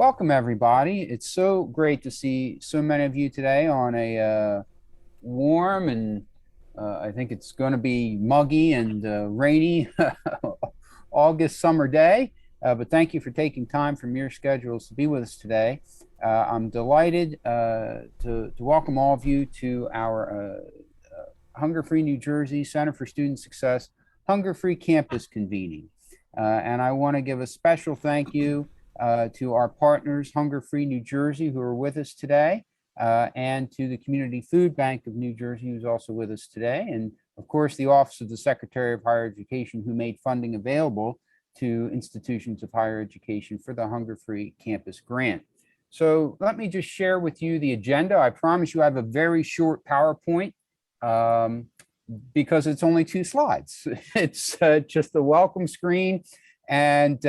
Welcome, everybody. It's so great to see so many of you today on a warm and I think it's going to be muggy and rainy August summer day. But thank you for taking time from your schedules to be with us today. I'm delighted to welcome all of you to our Hunger Free New Jersey Center for Student Success Hunger Free Campus Convening. And I want to give a special thank you to our partners, Hunger Free New Jersey, who are with us today, and to the Community Food Bank of New Jersey, who's also with us today, and of course, the Office of the Secretary of Higher Education, who made funding available to institutions of higher education for the Hunger Free Campus Grant. So let me just share with you the agenda. I promise you I have a very short PowerPoint because it's only 2 slides. It's just the welcome screen and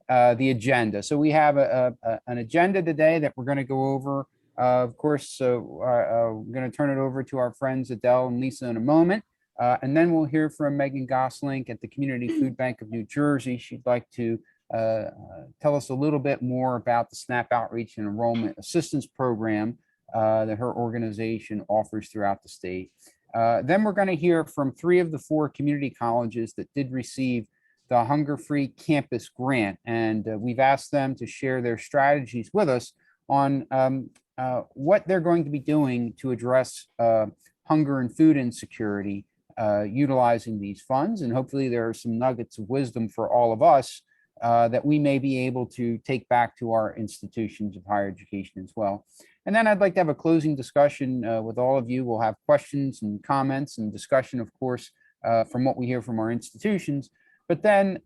the agenda. So we have an agenda today that we're going to go over. Of course, we're going to turn it over to our friends Adele and Lisa in a moment. And then we'll hear from Megan Goslink at the Community Food Bank of New Jersey. She'd like to tell us a little bit more about the SNAP Outreach and Enrollment Assistance Program that her organization offers throughout the state. Then we're going to hear from 3 of the 4 community colleges that did receive the Hunger Free Campus Grant. And we've asked them to share their strategies with us on what they're going to be doing to address hunger and food insecurity utilizing these funds. And hopefully there are some nuggets of wisdom for all of us that we may be able to take back to our institutions of higher education as well. And then I'd like to have a closing discussion with all of you. We'll have questions and comments and discussion, of course, from what we hear from our institutions. But then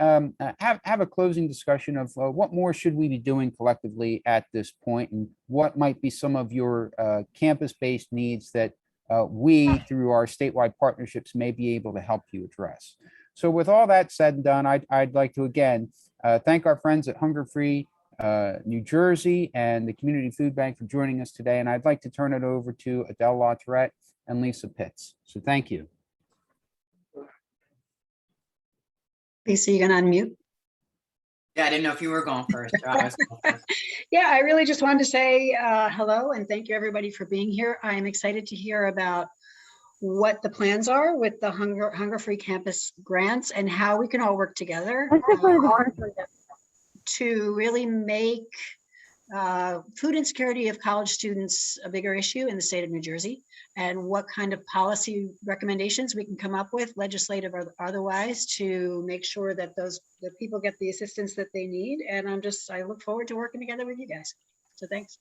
have a closing discussion of what more should we be doing collectively at this point, and what might be some of your campus-based needs that we, through our statewide partnerships, may be able to help you address. So with all that said and done, I'd like to again thank our friends at Hunger Free New Jersey and the Community Food Bank for joining us today. And I'd like to turn it over to Adele LaTourette and Lisa Pitts. So thank you. Lisa, you gonna unmute? Yeah, I didn't know if you were going first. Yeah, I really just wanted to say hello and thank you everybody for being here. I'm excited to hear about what the plans are with the Hunger Free Campus grants and how we can all work together to really make food insecurity of college students a bigger issue in the state of New Jersey, and what kind of policy recommendations we can come up with, legislative or otherwise, to make sure that that people get the assistance that they need. And I look forward to working together with you guys. So thanks.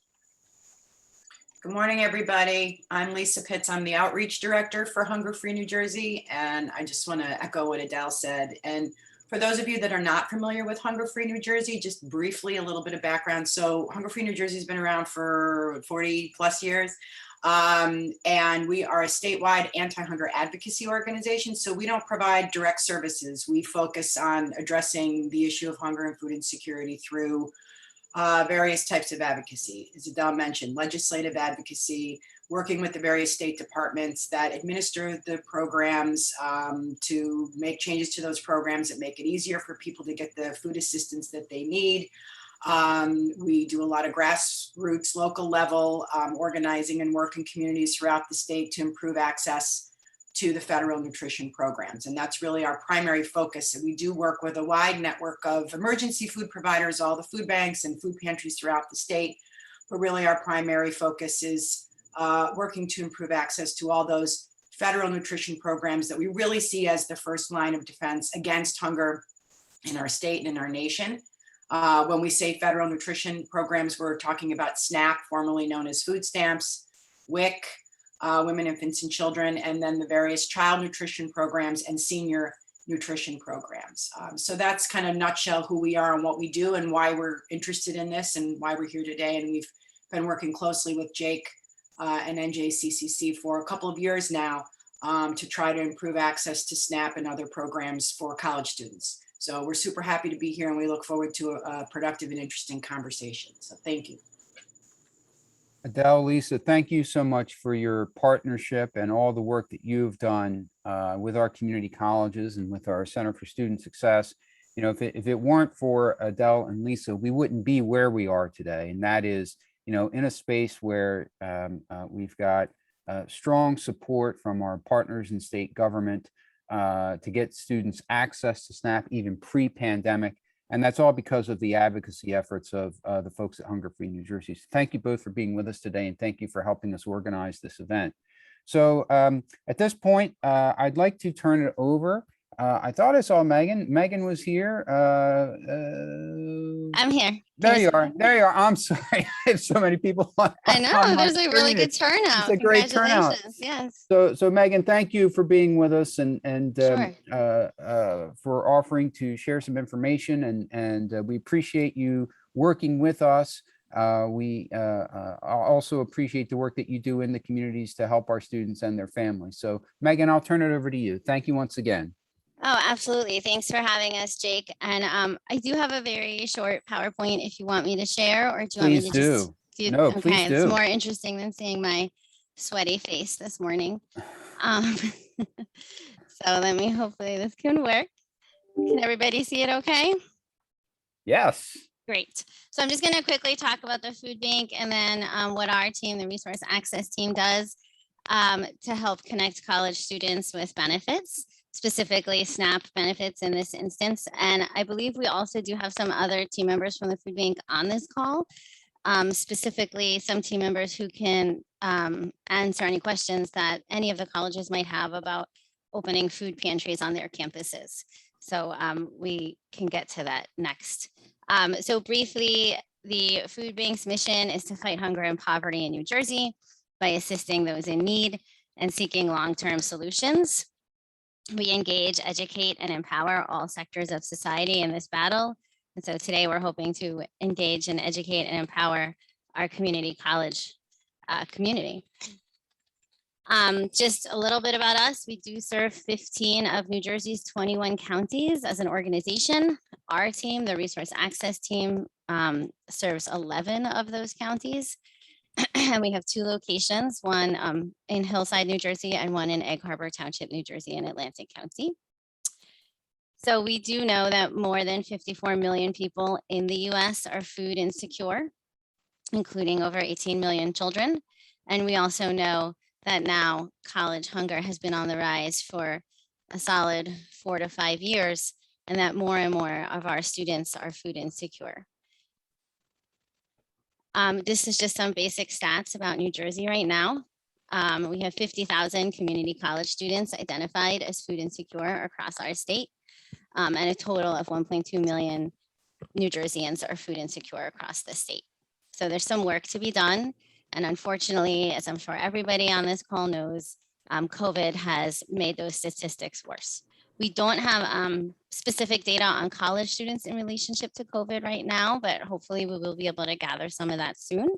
Good morning, everybody. I'm Lisa Pitts. I'm the outreach director for Hunger Free New Jersey. And I just want to echo what Adele said. And for those of you that are not familiar with Hunger Free New Jersey, just briefly a little bit of background. So Hunger Free New Jersey has been around for 40 plus years. And we are a statewide anti-hunger advocacy organization. So we don't provide direct services. We focus on addressing the issue of hunger and food insecurity through various types of advocacy. As Adele mentioned, legislative advocacy, working with the various state departments that administer the programs to make changes to those programs that make it easier for people to get the food assistance that they need. We do a lot of grassroots, local level organizing and work in communities throughout the state to improve access to the federal nutrition programs. And that's really our primary focus. And we do work with a wide network of emergency food providers, all the food banks and food pantries throughout the state. But really our primary focus is working to improve access to all those federal nutrition programs that we really see as the first line of defense against hunger in our state and in our nation. When we say federal nutrition programs, we're talking about SNAP, formerly known as food stamps, WIC, women, infants, and children, and then the various child nutrition programs and senior nutrition programs. So that's kind of nutshell who we are and what we do and why we're interested in this and why we're here today. And we've been working closely with Jake and NJCCC for a couple of years now to try to improve access to SNAP and other programs for college students. So we're super happy to be here and we look forward to a productive and interesting conversation. So thank you. Adele, Lisa, thank you so much for your partnership and all the work that you've done with our community colleges and with our Center for Student Success you know, if it weren't for Adele and Lisa, we wouldn't be where we are today. And that is, you know, in a space where we've got strong support from our partners in state government to get students access to SNAP even pre-pandemic. And that's all because of the advocacy efforts of the folks at Hunger Free New Jersey. So thank you both for being with us today, and thank you for helping us organize this event. So at this point, I'd like to turn it over. I thought I saw Megan. Megan was here. I'm here. There you are. There you are. I'm sorry. I have so many people on. I know, on my there's a really screen. good turnout. It's a great turnout. Congratulations. Yes. So Megan, thank you for being with us and Sure. for offering to share some information, and we appreciate you working with us. We also appreciate the work that you do in the communities to help our students and their families. So Megan, I'll turn it over to you. Thank you once again. Oh, absolutely. Thanks for having us, Jake. And I do have a very short PowerPoint if you want me to share, or do you want me Please to just do. No, please okay, it's do. more interesting than seeing my sweaty face this morning. So let me, hopefully this can work. Can everybody see it okay? Yes. Great. So I'm just going to quickly talk about the food bank and then what our team, the resource access team, does to help connect college students with benefits, specifically SNAP benefits in this instance. And I believe we also do have some other team members from the food bank on this call, specifically some team members who can answer any questions that any of the colleges might have about opening food pantries on their campuses. So we can get to that next. So briefly, the food bank's mission is to fight hunger and poverty in New Jersey by assisting those in need and seeking long-term solutions. We engage, educate, and empower all sectors of society in this battle. And so today we're hoping to engage and educate and empower our community college community. Just a little bit about us. We do serve 15 of New Jersey's 21 counties as an organization. Our team, the resource access team, serves 11 of those counties. And we have 2 locations, one in Hillside, New Jersey, and one in Egg Harbor Township, New Jersey, in Atlantic County. So we do know that more than 54 million people in the US are food insecure, including over 18 million children. And we also know that now college hunger has been on the rise for a solid 4 to 5 years, and that more and more of our students are food insecure. This is just some basic stats about New Jersey right now. We have 50,000 community college students identified as food insecure across our state, and a total of 1.2 million New Jerseyans are food insecure across the state. So there's some work to be done. And unfortunately, as I'm sure everybody on this call knows, COVID has made those statistics worse. We don't have specific data on college students in relationship to COVID right now, but hopefully we will be able to gather some of that soon.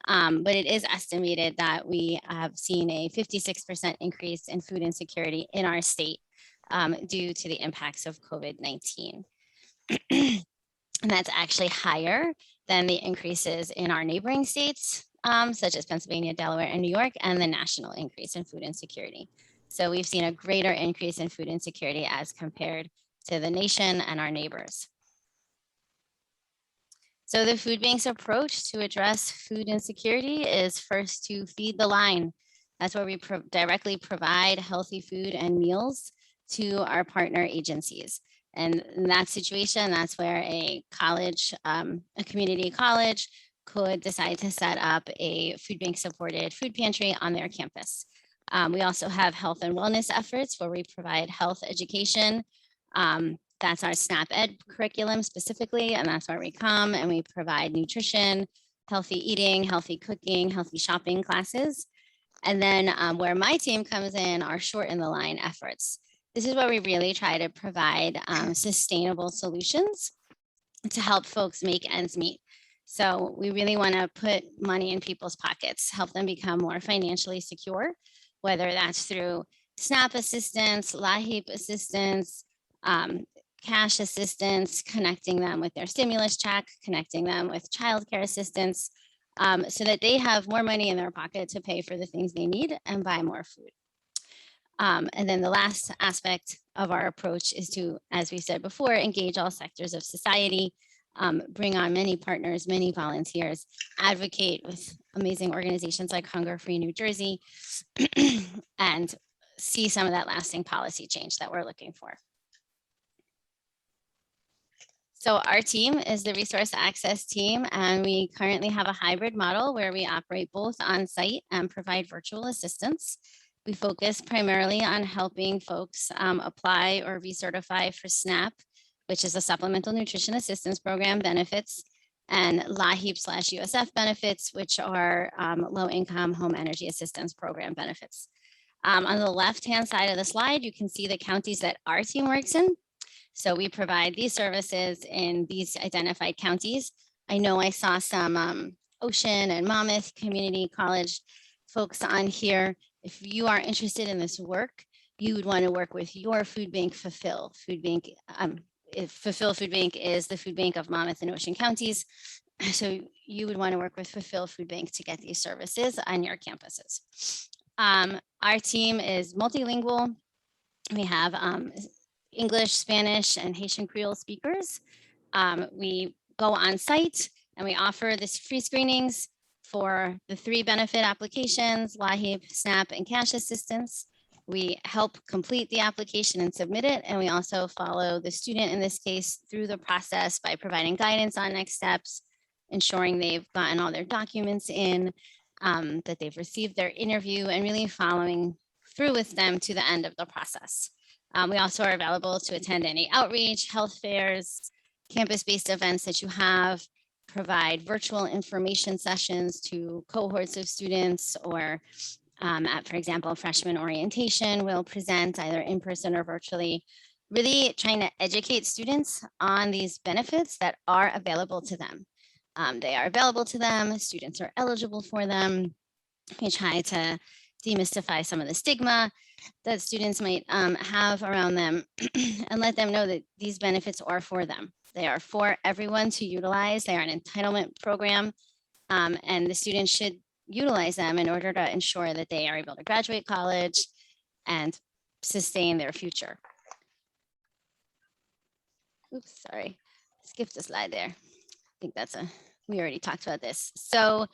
But it is estimated that we have seen a 56% increase in food insecurity in our state due to the impacts of COVID-19. And that's actually higher than the increases in our neighboring states, such as Pennsylvania, Delaware, and New York, and the national increase in food insecurity. So we've seen a greater increase in food insecurity as compared to the nation and our neighbors. So the food bank's approach to address food insecurity is first to feed the line. That's where we directly provide healthy food and meals to our partner agencies. And in that situation, that's where a college, a community college could decide to set up a food bank supported food pantry on their campus. We also have health and wellness efforts where we provide health education. That's our SNAP Ed curriculum specifically, and that's where we come and we provide nutrition, healthy eating, healthy cooking, healthy shopping classes. And then where my team comes in are shorten the line efforts. This is where we really try to provide sustainable solutions to help folks make ends meet. So we really want to put money in people's pockets, help them become more financially secure, whether that's through SNAP assistance, LAHEAP assistance, cash assistance, connecting them with their stimulus check, connecting them with childcare assistance, so that they have more money in their pocket to pay for the things they need and buy more food. And then the last aspect of our approach is to, as we said before, engage all sectors of society, bring on many partners, many volunteers, advocate with amazing organizations like Hunger Free New Jersey, and see some of that lasting policy change that we're looking for. So our team is the resource access team, and we currently have a hybrid model where we operate both on site and provide virtual assistance. We focus primarily on helping folks apply or recertify for SNAP, which is a Supplemental Nutrition Assistance Program benefits, and LAHEAP/USF benefits, which are low-income home energy assistance program benefits. On the left-hand side of the slide, you can see the counties that our team works in. So we provide these services in these identified counties. I know I saw some Ocean and Monmouth Community College folks on here. If you are interested in this work, you would want to work with your food bank, Fulfill. Food bank, if Fulfill Food Bank is the food bank of Monmouth and Ocean counties. So you would want to work with Fulfill Food Bank to get these services on your campuses. Our team is multilingual. We have English, Spanish, and Haitian Creole speakers. We go on site and we offer this free screenings for the 3 benefit applications, LAHEAP, SNAP, and cash assistance. We help complete the application and submit it, and we also follow the student in this case through the process by providing guidance on next steps, ensuring they've gotten all their documents in, that they've received their interview, and really following through with them to the end of the process. We also are available to attend any outreach, health fairs, campus-based events that you have, provide virtual information sessions to cohorts of students, or at, for example, freshman orientation, we'll present either in person or virtually, really trying to educate students on these benefits that are available to them. They are available to them, students are eligible for them. We try to demystify some of the stigma that students might have around them and let them know that these benefits are for them. They are for everyone to utilize. They are an entitlement program, and the students should utilize them in order to ensure that they are able to graduate college and sustain their future. Oops, sorry, skipped a slide there. I think we already talked about this. So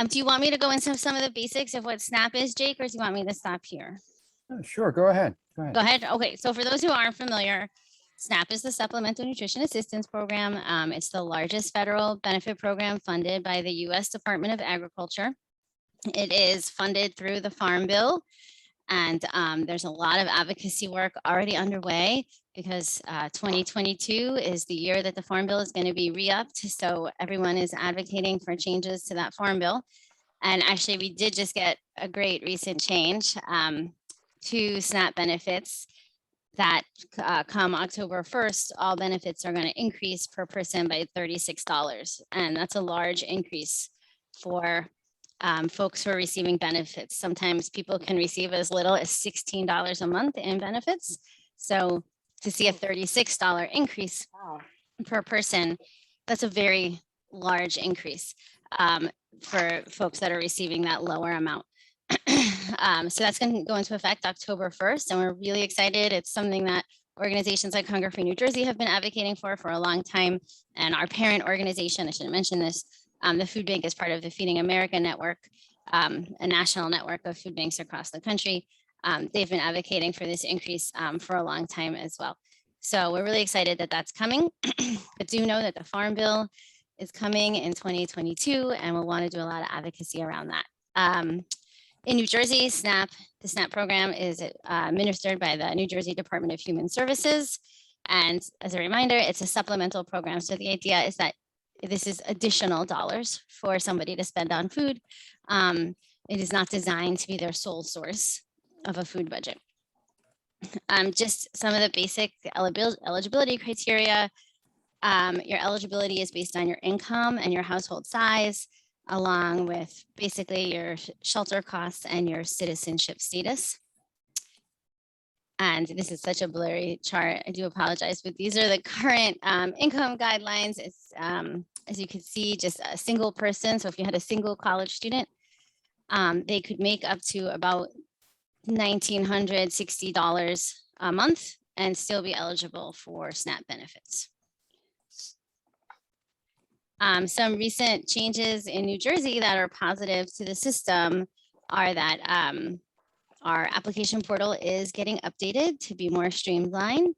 do you want me to go into some of the basics of what SNAP is, Jake, or do you want me to stop here? Sure, go ahead. Go ahead. Okay, so for those who aren't familiar, SNAP is the Supplemental Nutrition Assistance Program. It's the largest federal benefit program funded by the U.S. Department of Agriculture. It is funded through the Farm Bill, and there's a lot of advocacy work already underway because 2022 is the year that the Farm Bill is going to be re-upped. So everyone is advocating for changes to that Farm Bill. And actually, we did just get a great recent change to SNAP benefits that come October 1st, all benefits are going to increase per person by $36. And that's a large increase for folks who are receiving benefits. Sometimes people can receive as little as $16 a month in benefits. So to see a $36 increase per person, that's a very large increase for folks that are receiving that lower amount. So that's going to go into effect October 1st, and we're really excited. It's something that organizations like Hunger Free New Jersey have been advocating for a long time. And our parent organization, I should have mentioned this, the food bank is part of the Feeding America Network, a national network of food banks across the country. They've been advocating for this increase for a long time as well. So we're really excited that that's coming, but do know that the Farm Bill is coming in 2022, and we'll want to do a lot of advocacy around that. In New Jersey, the SNAP program is administered by the New Jersey Department of Human Services. And as a reminder, it's a supplemental program. So the idea is that this is additional dollars for somebody to spend on food. It is not designed to be their sole source of a food budget. Just some of the basic eligibility criteria. Your eligibility is based on your income and your household size, along with basically your shelter costs and your citizenship status. And this is such a blurry chart. I do apologize, but these are the current income guidelines. It's, as you can see, just a single person. So if you had a single college student, they could make up to about $1,960 a month and still be eligible for SNAP benefits. Some recent changes in New Jersey that are positive to the system are that our application portal is getting updated to be more streamlined.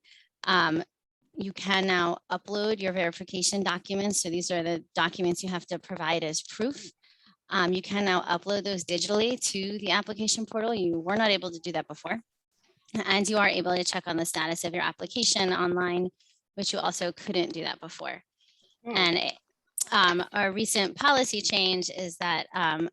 You can now upload your verification documents. So these are the documents you have to provide as proof. You can now upload those digitally to the application portal. You were not able to do that before. And you are able to check on the status of your application online, which you also couldn't do that before. And our recent policy change is that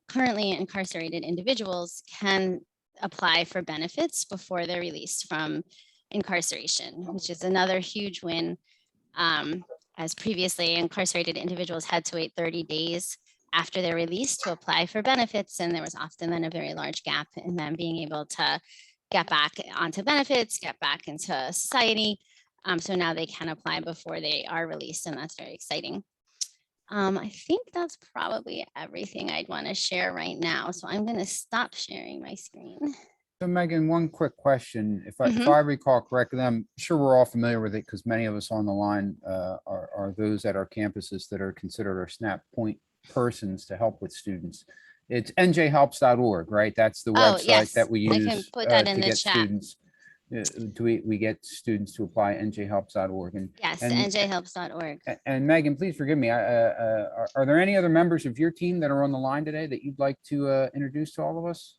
currently incarcerated individuals can apply for benefits before they're released from incarceration, which is another huge win. As previously, incarcerated individuals had to wait 30 days after they're released to apply for benefits, and there was often then a very large gap in them being able to get back onto benefits, get back into society. So now they can apply before they are released, and that's very exciting. I think that's probably everything I'd want to share right now. So I'm going to stop sharing my screen. So Megan, one quick question. If I recall correctly, I'm sure we're all familiar with it because many of us on the line are those at our campuses that are considered our SNAP point persons to help with students. It's njhelps.org, right? That's the website yes. that we I can use put that to in the get chat. students. We get students to apply njhelps.org. Yes, and njhelps.org. And Megan, please forgive me. Are there any other members of your team that are on the line today that you'd like to introduce to all of us?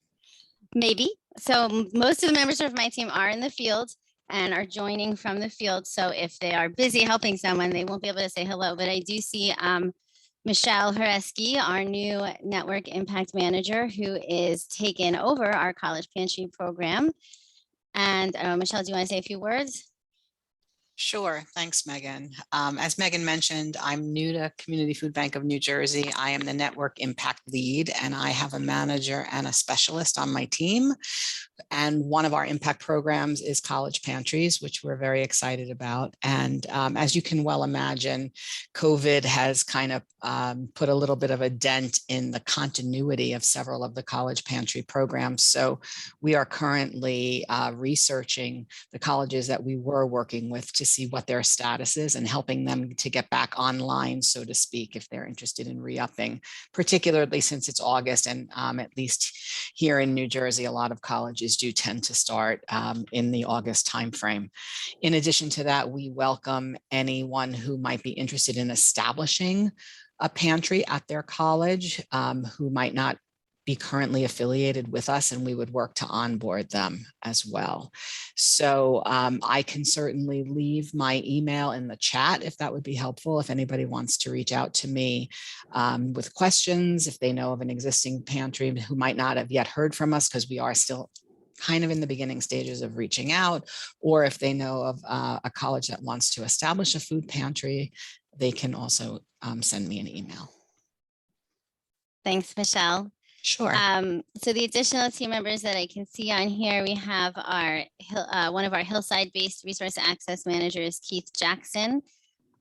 Maybe. So most of the members of my team are in the field and are joining from the field. So if they are busy helping someone, they won't be able to say hello. But I do see Michelle Hareski, our new network impact manager, who is taking over our college pantry program. And Michelle, do you want to say a few words? Sure. Thanks, Megan. As Megan mentioned, I'm new to Community Food Bank of New Jersey. I am the network impact lead, and I have a manager and a specialist on my team. And one of our impact programs is college pantries, which we're very excited about. And as you can well imagine, COVID has kind of put a little bit of a dent in the continuity of several of the college pantry programs. So we are currently researching the colleges that we were working with to see what their status is and helping them to get back online, so to speak, if they're interested in re-upping, particularly since it's August. And at least here in New Jersey, a lot of colleges do tend to start in the August timeframe. In addition to that, we welcome anyone who might be interested in establishing a pantry at their college who might not be currently affiliated with us, and we would work to onboard them as well. So I can certainly leave my email in the chat if that would be helpful, if anybody wants to reach out to me with questions, if they know of an existing pantry who might not have yet heard from us, because we are still kind of in the beginning stages of reaching out, or if they know of a college that wants to establish a food pantry, they can also send me an email. Thanks, Michelle. Sure. So the additional team members that I can see on here, we have our one of our Hillside-based resource access managers, Keith Jackson,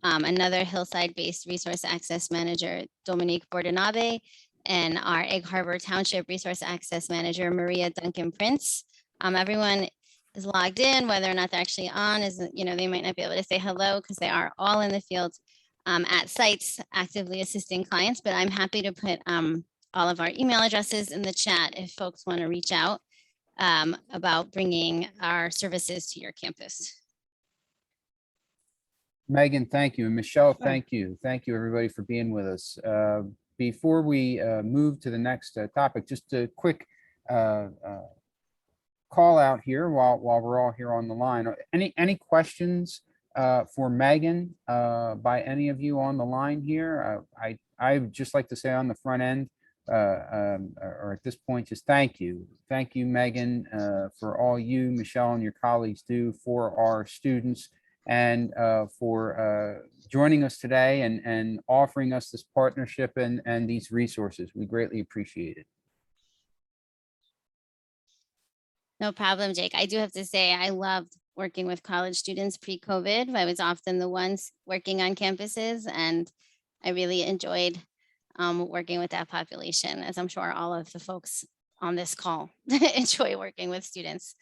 another Hillside-based resource access manager, Dominique Bordenave, and our Egg Harbor Township resource access manager, Maria Duncan Prince. Everyone is logged in, whether or not they're actually on, is, you know, they might not be able to say hello because they are all in the field at sites actively assisting clients, but I'm happy to put all of our email addresses in the chat if folks want to reach out about bringing our services to your campus. Megan, thank you. And Michelle, thank you. Thank you, everybody, for being with us. Before we move to the next topic, just a quick call out here while we're all here on the line. Any questions for Megan by any of you on the line here? I would just like to say on the front end, or at this point, just thank you. Thank you, Megan, for all you, Michelle, and your colleagues do for our students, and for joining us today and offering us this partnership and these resources. We greatly appreciate it. No problem, Jake. I do have to say, I loved working with college students pre-COVID. I was often the ones working on campuses, and I really enjoyed working with that population, as I'm sure all of the folks on this call. Enjoy working with students.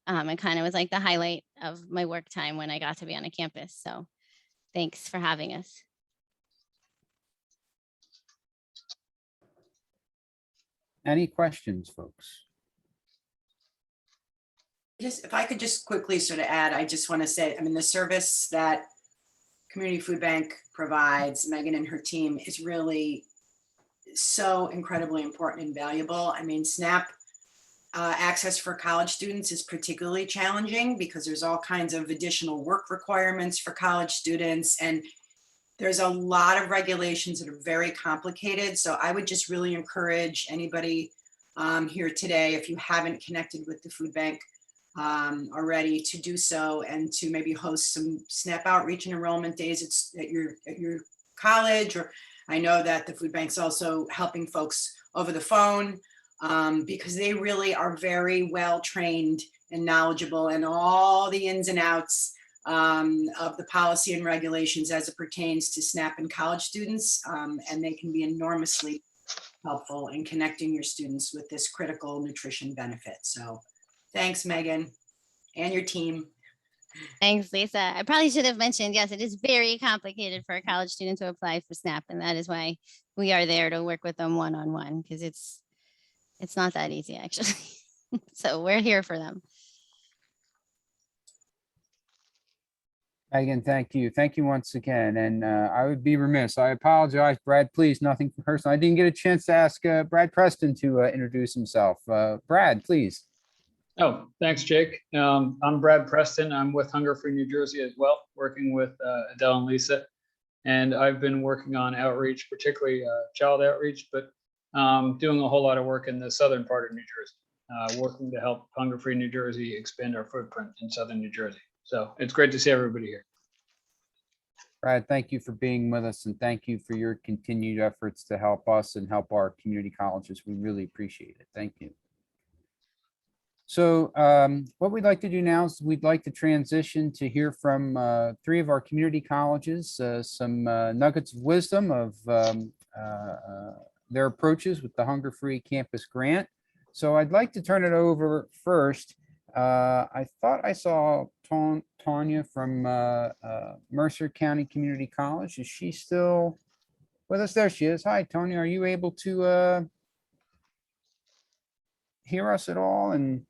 It kind of was like the highlight of my work time when I got to be on a campus. So thanks for having us. Any questions, folks? Just, if I could just quickly sort of add, I just want to say, I mean, the service that Community Food Bank provides, Megan and her team, is really so incredibly important and valuable. I mean, SNAP access for college students is particularly challenging because there's all kinds of additional work requirements for college students, and there's a lot of regulations that are very complicated. So I would just really encourage anybody here today, if you haven't connected with the food bank already, to do so, and to maybe host some SNAP outreach and enrollment days at your college. Or I know that the food bank's also helping folks over the phone because they really are very well trained and knowledgeable in all the ins and outs of the policy and regulations as it pertains to SNAP and college students, and they can be enormously helpful in connecting your students with this critical nutrition benefit. So thanks, Megan, and your team. Thanks, Lisa. I probably should have mentioned, yes, it is very complicated for a college student to apply for SNAP, and that is why we are there to work with them one-on-one, because it's not that easy, actually. So we're here for them. Megan, thank you. Thank you once again. And I would be remiss. I apologize, Brad, please, nothing personal. I didn't get a chance to ask Brad Preston to introduce himself. Brad, please. Oh, thanks, Jake. I'm Brad Preston. I'm with Hunger Free New Jersey as well, working with Adele and Lisa. And I've been working on outreach, particularly child outreach, but doing a whole lot of work in the southern part of New Jersey, working to help Hunger Free New Jersey expand our footprint in southern New Jersey. So it's great to see everybody here. Brad, thank you for being with us, and thank you for your continued efforts to help us and help our community colleges. We really appreciate it. Thank you. So what we'd like to do now is we'd like to transition to hear from 3 of our community colleges, some nuggets of wisdom of their approaches with the Hunger Free Campus Grant. So I'd like to turn it over first. I thought I saw Tanya from Mercer County Community College. Is she still with us? There she is. Hi, Tanya. Are you able to hear us at all? And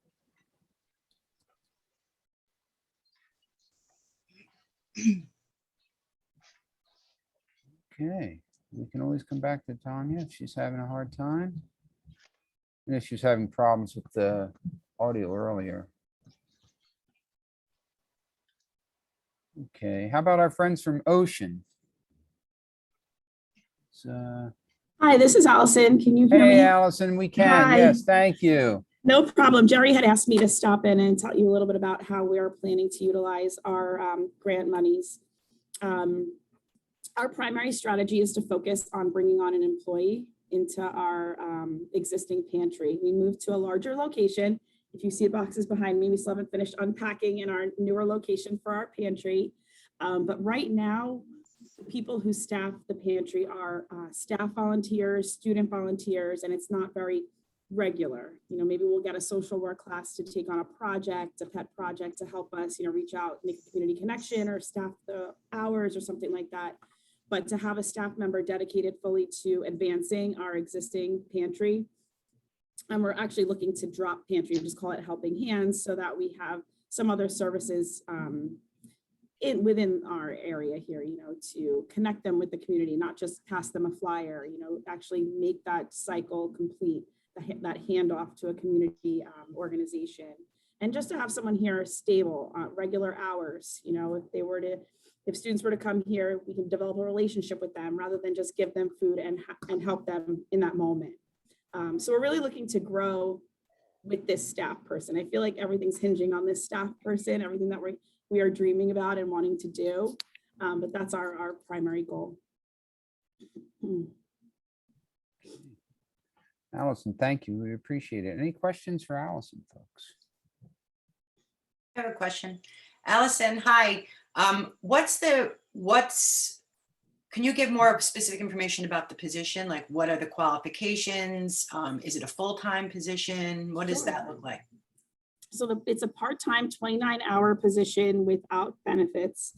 okay, we can always come back to Tanya if she's having a hard time. And if she's having problems with the audio earlier. Okay, how about our friends from Ocean? Hi, this is Allison. Can you hear me? Hey, Allison, we can. Hi. Yes, thank you. No problem. Jerry had asked me to stop in and tell you a little bit about how we are planning to utilize our grant monies. Our primary strategy is to focus on bringing on an employee into our existing pantry. We moved to a larger location. If you see the boxes behind me, we still haven't finished unpacking in our newer location for our pantry. But right now, the people who staff the pantry are staff volunteers, student volunteers, and it's not very regular. You know, maybe we'll get a social work class to take on a project, a pet project to help us, you know, reach out, make a community connection or staff the hours or something like that. But to have a staff member dedicated fully to advancing our existing pantry, and we're actually looking to drop pantry, just call it helping hands, so that we have some other services within our area here, you know, to connect them with the community, not just pass them a flyer, you know, actually make that cycle complete, that handoff to a community organization. And just to have someone here stable, regular hours, you know, if students were to come here, we can develop a relationship with them rather than just give them food and help them in that moment. So we're really looking to grow with this staff person. I feel like everything's hinging on this staff person, everything that we are dreaming about and wanting to do. But that's our primary goal. Allison, thank you. We appreciate it. Any questions for Allison, folks? I have a question. Allison, hi. What's Can you give more specific information about the position? Like what are the qualifications? Is it a full-time position? What does that look like? So it's a part-time 29-hour position without benefits.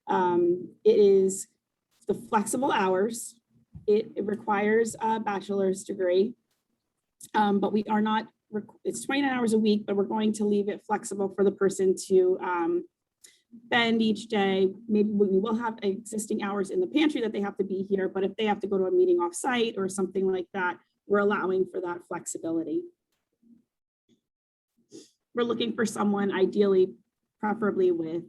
It is the flexible hours. It requires a bachelor's degree, but we are not, it's 29 hours a week, but we're going to leave it flexible for the person to bend each day. Maybe we will have existing hours in the pantry that they have to be here, but if they have to go to a meeting off-site or something like that, we're allowing for that flexibility. We're looking for someone ideally, preferably with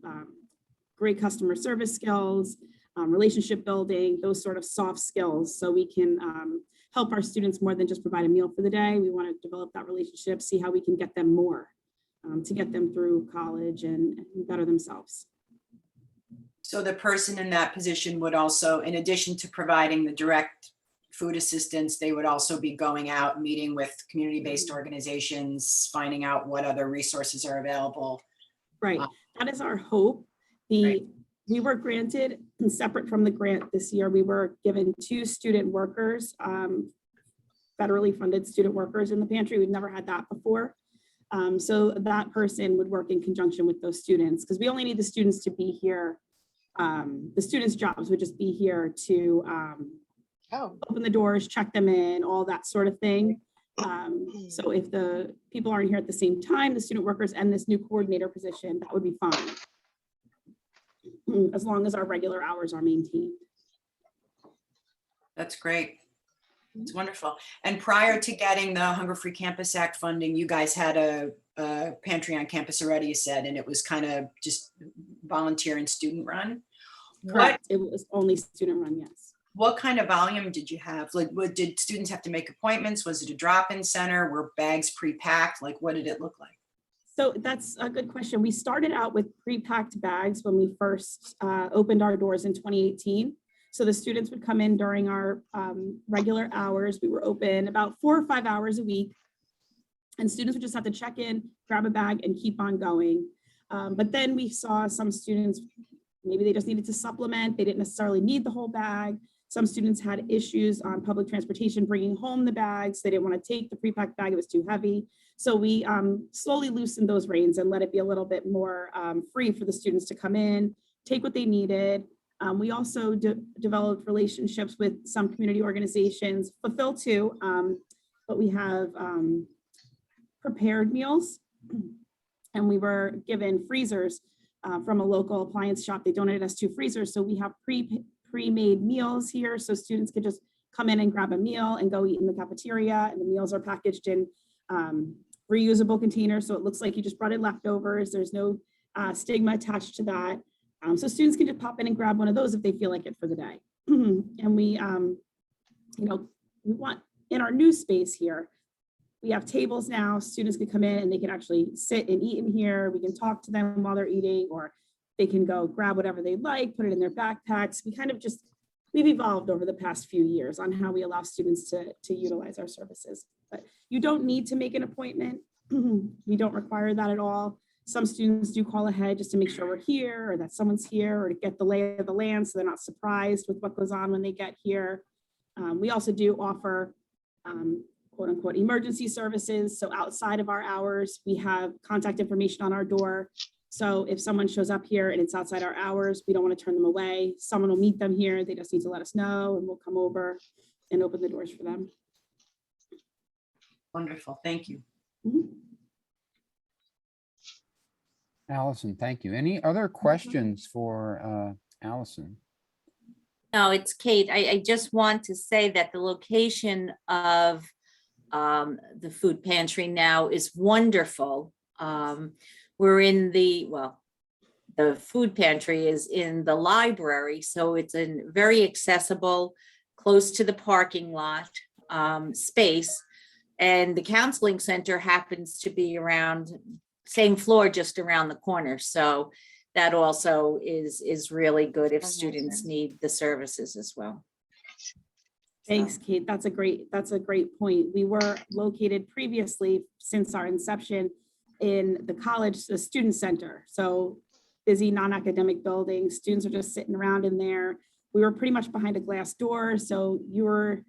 great customer service skills, relationship building, those sort of soft skills, so we can help our students more than just provide a meal for the day. We want to develop that relationship, see how we can get them more to get them through college and better themselves. So the person in that position would also, in addition to providing the direct food assistance, they would also be going out, meeting with community-based organizations, finding out what other resources are available. Right, that is our hope. We were granted, and separate from the grant this year, we were given 2 student workers, federally funded student workers in the pantry. We've never had that before. So that person would work in conjunction with those students, because we only need the students to be here. The students' jobs would just be here to open the doors, check them in, all that sort of thing. So if the people aren't here at the same time, the student workers and this new coordinator position, that would be fine, as long as our regular hours are maintained. That's great. It's wonderful. And prior to getting the Hunger Free Campus Act funding, you guys had a pantry on campus already, you said, and it was kind of just volunteer and student run. Correct. It was only student run, yes. What kind of volume did you have? Like, what did students have to make appointments? Was it a drop-in center? Were bags pre-packed? Like, what did it look like? So that's a good question. We started out with pre-packed bags when we first opened our doors in 2018. So the students would come in during our regular hours. We were open about 4 or 5 hours a week, and students would just have to check in, grab a bag, and keep on going. But then we saw some students, maybe they just needed to supplement. They didn't necessarily need the whole bag. Some students had issues on public transportation bringing home the bags. They didn't want to take the pre-packed bag, it was too heavy. So we slowly loosened those reins and let it be a little bit more free for the students to come in, take what they needed. We also developed relationships with some community organizations, Fulfill too, but we have prepared meals, and we were given freezers from a local appliance shop. They donated us 2 freezers, so we have pre-made meals here, so students could just come in and grab a meal and go eat in the cafeteria, and the meals are packaged in reusable containers, so it looks like you just brought in leftovers. There's no stigma attached to that. So students can just pop in and grab one of those if they feel like it for the day. And we, we want, in our new space here, we have tables now. Students can come in and they can actually sit and eat in here. We can talk to them while they're eating, or they can go grab whatever they like, put it in their backpacks. We've evolved over the past few years on how we allow students to utilize our services. But you don't need to make an appointment. We don't require that at all. Some students do call ahead just to make sure we're here, or that someone's here, or to get the lay of the land so they're not surprised with what goes on when they get here. We also do offer quote unquote emergency services. So outside of our hours, we have contact information on our door. So if someone shows up here and it's outside our hours, we don't want to turn them away. Someone will meet them here. They just need to let us know, and we'll come over and open the doors for them. Wonderful. Thank you. Mhm. Allison, thank you. Any other questions for Allison? No, it's Kate. I just want to say that the location of the food pantry now is wonderful. We're in the food pantry is in the library, so it's a very accessible, close to the parking lot space. And the counseling center happens to be around same floor, just around the corner. So that also is really good if students need the services as well. Thanks, Kate. That's a great point. We were located previously, since our inception, in the college, the student center. So busy non-academic buildings, students are just sitting around in there. we were pretty much behind a glass door. So you were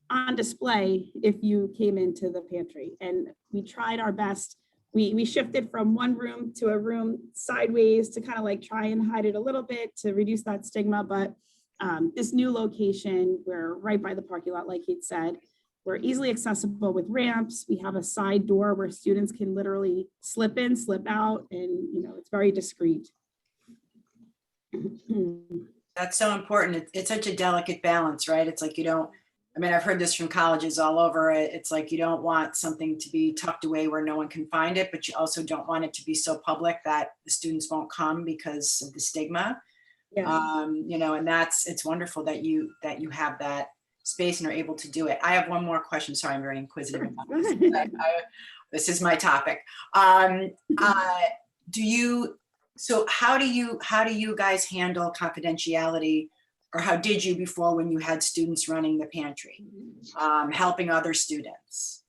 on display if you came into the pantry, and we tried our best. We shifted from one room to a room sideways to kind of like try and hide it a little bit to reduce that stigma. But this new location, we're right by the parking lot, like he'd said. We're easily accessible with ramps. We have a side door where students can literally slip in, slip out, and it's very discreet. That's so important. It's such a delicate balance, right? It's like I've heard this from colleges all over. It's like you don't want something to be tucked away where no one can find it, but you also don't want it to be so public that the students won't come because of the stigma. Yeah. And it's wonderful that you have that space and are able to do it. I have one more question. Sorry, I'm very inquisitive about this. This is my topic. How do you guys handle confidentiality, or how did you before when you had students running the pantry, helping other students?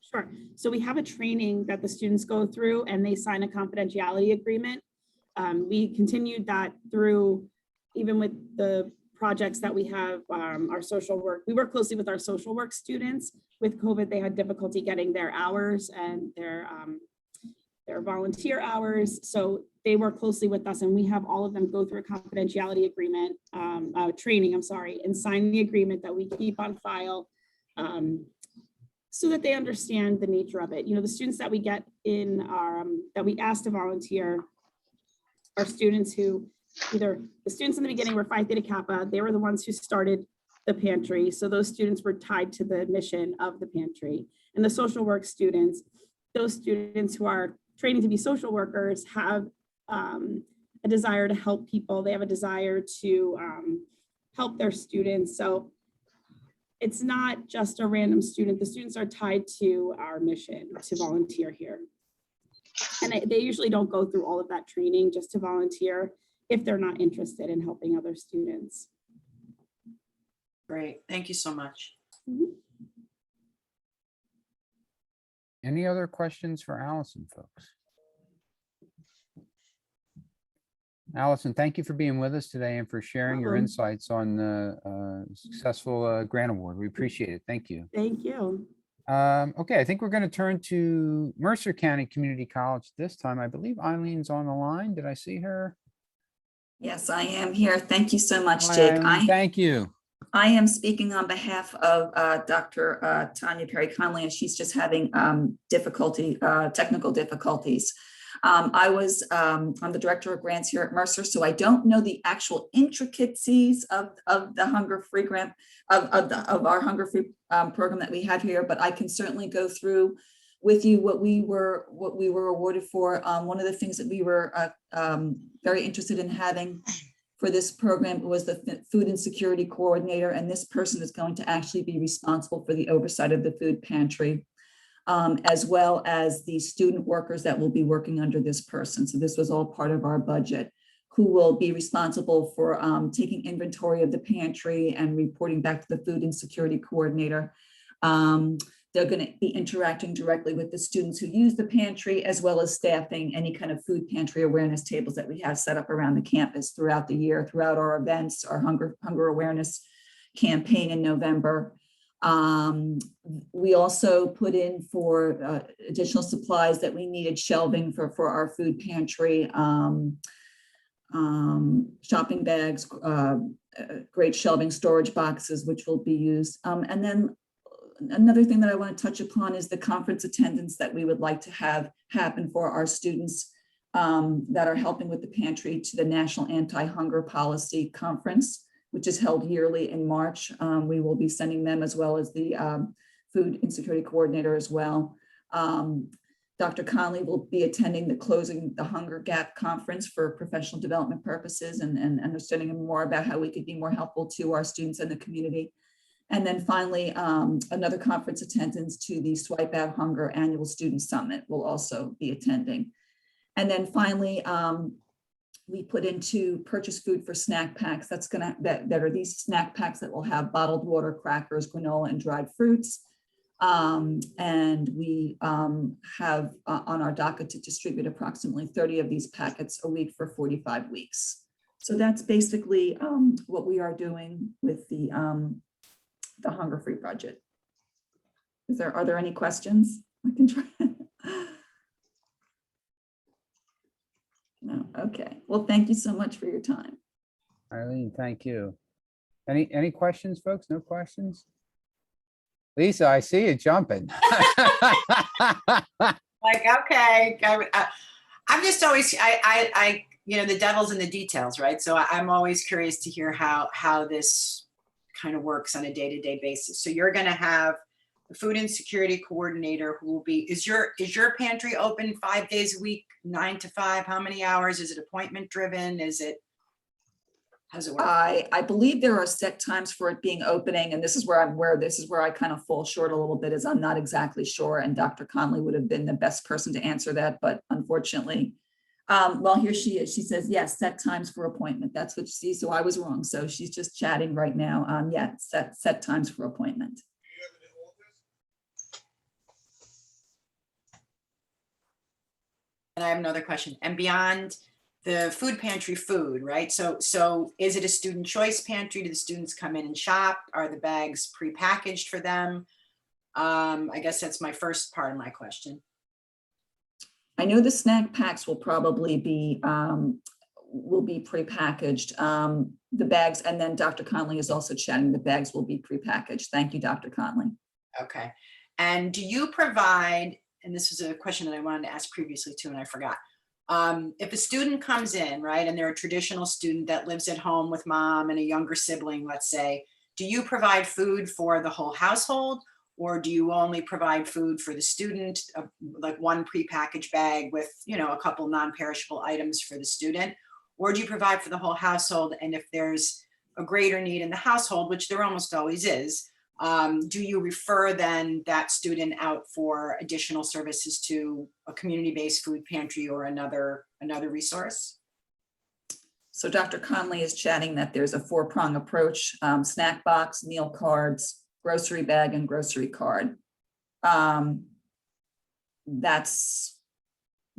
Sure. So we have a training that the students go through and they sign a confidentiality agreement. We continued that through, even with the projects that we have, our social work. We work closely with our social work students. With COVID, they had difficulty getting their hours and their volunteer hours. So they work closely with us, and we have all of them go through a confidentiality agreement, training, and sign the agreement that we keep on file, so that they understand the nature of it. The students that we get in our, that we ask to volunteer are students who, either the students in the beginning were Phi Theta Kappa, they were the ones who started the pantry. So those students were tied to the mission of the pantry. And the social work students, those students who are training to be social workers have a desire to help people. They have a desire to help their students. So it's not just a random student. The students are tied to our mission to volunteer here. And they usually don't go through all of that training just to volunteer if they're not interested in helping other students. Great, thank you so much. Mhm. Any other questions for Allison, folks? Allison, thank you for being with us today and for sharing your Welcome. insights on the successful grant award. We appreciate it. Thank you. Thank you. Okay, I think we're going to turn to Mercer County Community College this time. I believe Eileen's on the line. Did I see her? Yes, I am here. Thank you so much, Hi, Jake. Eileen. Thank you. I am speaking on behalf of Dr. Tanya Perry Conley, and she's just having technical difficulties. I'm the director of grants here at Mercer, so I don't know the actual intricacies of the Hunger Free grant, of our Hunger Free program that we have here, but I can certainly go through with you what we were awarded for. One of the things that we were very interested in having for this program was the food insecurity coordinator, and this person is going to actually be responsible for the oversight of the food pantry, as well as the student workers that will be working under this person. So this was all part of our budget, who will be responsible for taking inventory of the pantry and reporting back to the food insecurity coordinator. They're going to be interacting directly with the students who use the pantry, as well as staffing any kind of food pantry awareness tables that we have set up around the campus throughout the year, throughout our events, our hunger awareness campaign in November. We also put in for additional supplies that we needed, shelving for our food pantry, shopping bags, great shelving, storage boxes, which will be used. And then another thing that I want to touch upon is the conference attendance that we would like to have happen for our students that are helping with the pantry to the National Anti-Hunger Policy Conference, which is held yearly in March. We will be sending them, as well as the food insecurity coordinator as well. Dr. Conley will be attending the Closing the Hunger Gap Conference for professional development purposes and understanding more about how we could be more helpful to our students and the community. And then finally, another conference attendance to the Swipe Out Hunger Annual Student Summit will also be attending. And then finally, we put into purchase food for snack packs. That are these snack packs that will have bottled water, crackers, granola, and dried fruits. And we have on our docket to distribute approximately 30 of these packets a week for 45 weeks. So that's basically what we are doing with the hunger-free budget. Are there any questions? I can try. No, okay. Well, thank you so much for your time. Eileen, thank you. Any questions, folks? No questions? Lisa, I see you jumping. Like, okay, I'm just always, the devil's in the details, right? So I'm always curious to hear how this kind of works on a day-to-day basis. So you're going to have the food insecurity coordinator who will be, is your pantry open 5 days a week, 9 to 5? How many hours? Is it appointment driven? How's it work? I believe there are set times for it being opening, and this is where I kind of fall short a little bit, is I'm not exactly sure, and Dr. Conley would have been the best person to answer that, but unfortunately, well, here she is. She says, yes, set times for appointment. That's what she sees. So I was wrong. So she's just chatting right now. Yeah, set times for appointment. And I have another question. And beyond the food pantry food, right? So is it a student choice pantry? Do the students come in and shop? Are the bags prepackaged for them? I guess that's my first part of my question. I know the snack packs will probably be prepackaged. The bags, and then Dr. Conley is also chatting. The bags will be prepackaged. Thank you, Dr. Conley. Okay. And do you provide, and this was a question that I wanted to ask previously too, and I forgot. If a student comes in, right, and they're a traditional student that lives at home with mom and a younger sibling, let's say, do you provide food for the whole household, or do you only provide food for the student, like one prepackaged bag with, a couple non-perishable items for the student? Or do you provide for the whole household? And if there's a greater need in the household, which there almost always is, do you refer then that student out for additional services to a community-based food pantry or another resource? So Dr. Conley is chatting that there's a 4-prong approach: snack box, meal cards, grocery bag, and grocery card.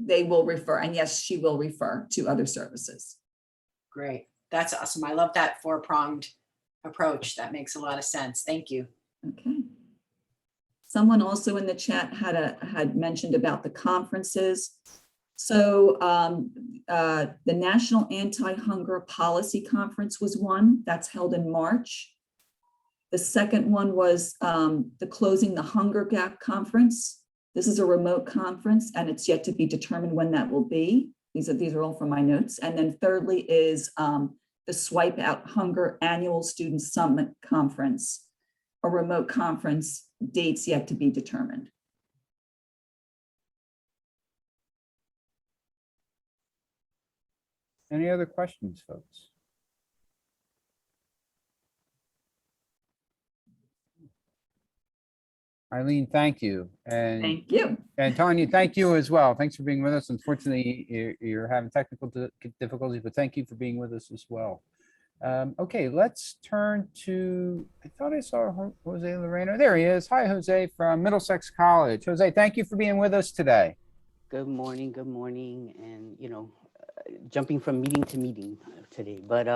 They will refer, and yes, she will refer to other services. Great. That's awesome. I love that 4-pronged approach. That makes a lot of sense. Thank you. Okay. Someone also in the chat had mentioned about the conferences. So the National Anti-Hunger Policy Conference was one that's held in March. The second one was the Closing the Hunger Gap Conference. This is a remote conference, and it's yet to be determined when that will be. These are all from my notes. And then thirdly is the Swipe Out Hunger Annual Student Summit Conference, a remote conference, dates yet to be determined. Any other questions, folks? Eileen, thank you. And Thank you. And Tanya, thank you as well. Thanks for being with us. Unfortunately, you're having technical difficulties, but thank you for being with us as well. Okay, let's turn to, I thought I saw Jose Loreno. There he is. Hi, Jose from Middlesex College. Jose, thank you for being with us today. Good morning, and jumping from meeting to meeting today. But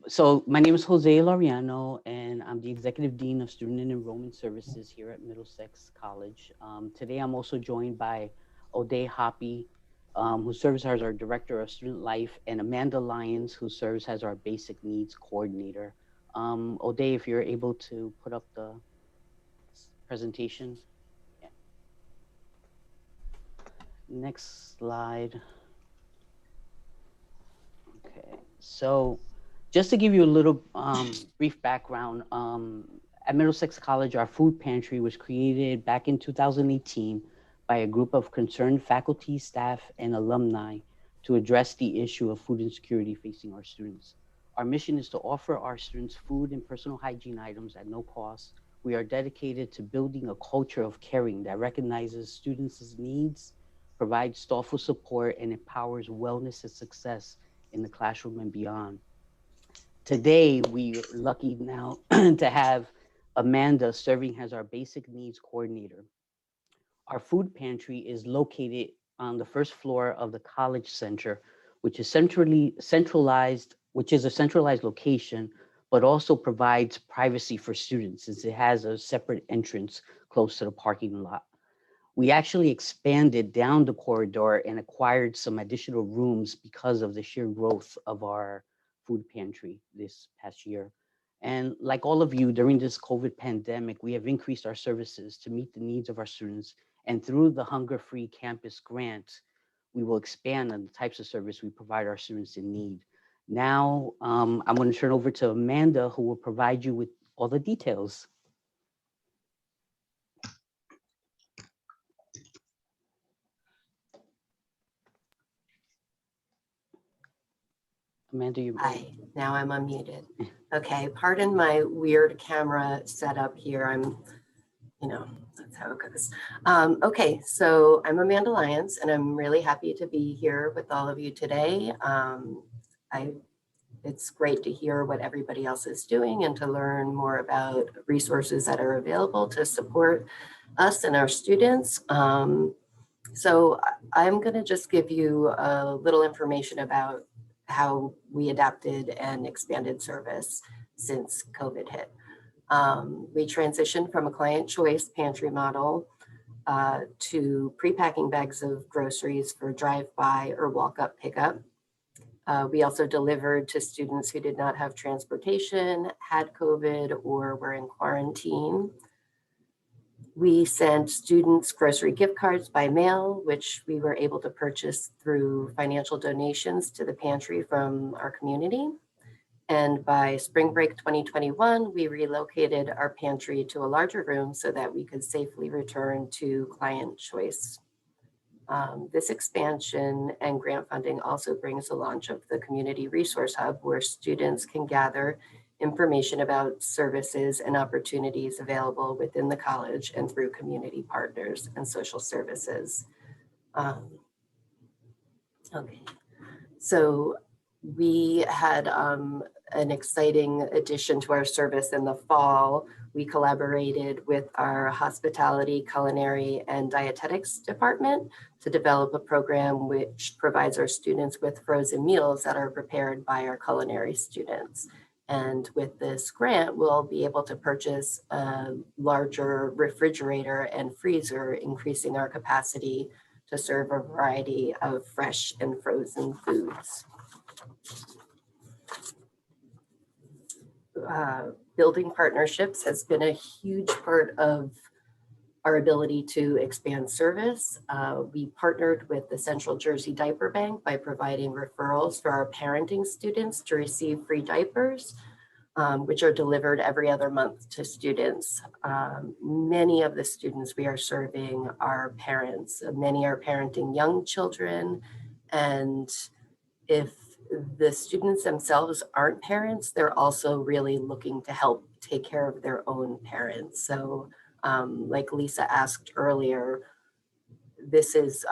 so my name is Jose Laureano, and I'm the Executive Dean of Student and Enrollment Services here at Middlesex College. Today I'm also joined by O'Day Hoppy, who serves as our Director of Student Life, and Amanda Lyons, who serves as our Basic Needs Coordinator. O'Day, if you're able to put up the presentation. Yeah. Next slide. Okay, so just to give you a little brief background, at Middlesex College, our food pantry was created back in 2018 by a group of concerned faculty, staff, and alumni to address the issue of food insecurity facing our students. Our mission is to offer our students food and personal hygiene items at no cost. We are dedicated to building a culture of caring that recognizes students' needs, provides thoughtful support, and empowers wellness and success in the classroom and beyond. Today, we are lucky now to have Amanda serving as our Basic Needs Coordinator. Our food pantry is located on the first floor of the College Center, which is centralized, which is a centralized location, but also provides privacy for students since it has a separate entrance close to the parking lot. We actually expanded down the corridor and acquired some additional rooms because of the sheer growth of our food pantry this past year. And like all of you, during this COVID pandemic, we have increased our services to meet the needs of our students. And through the Hunger Free Campus Grant, we will expand on the types of service we provide our students in need. Now, I'm going to turn over to Amanda, who will provide you with all the details. Amanda, you. Hi, now I'm unmuted. Okay, pardon my weird camera setup here. That's how it goes. Okay, so I'm Amanda Lyons, and I'm really happy to be here with all of you today. It's great to hear what everybody else is doing and to learn more about resources that are available to support us and our students. So I'm going to just give you a little information about how we adapted and expanded service since COVID hit. We transitioned from a client choice pantry model to pre-packing bags of groceries for drive-by or walk-up pickup. We also delivered to students who did not have transportation, had COVID, or were in quarantine. We sent students grocery gift cards by mail, which we were able to purchase through financial donations to the pantry from our community. And by spring break 2021, we relocated our pantry to a larger room so that we could safely return to client choice. This expansion and grant funding also brings the launch of the Community Resource Hub, where students can gather information about services and opportunities available within the college and through community partners and social services. Okay, so we had an exciting addition to our service in the fall. We collaborated with our hospitality, culinary, and dietetics department to develop a program which provides our students with frozen meals that are prepared by our culinary students. And with this grant, we'll be able to purchase a larger refrigerator and freezer, increasing our capacity to serve a variety of fresh and frozen foods. Building partnerships has been a huge part of our ability to expand service. We partnered with the Central Jersey Diaper Bank by providing referrals for our parenting students to receive free diapers, which are delivered every other month to students. Many of the students we are serving are parents. Many are parenting young children, and if the students themselves aren't parents, they're also really looking to help take care of their own parents. So like Lisa asked earlier, this is,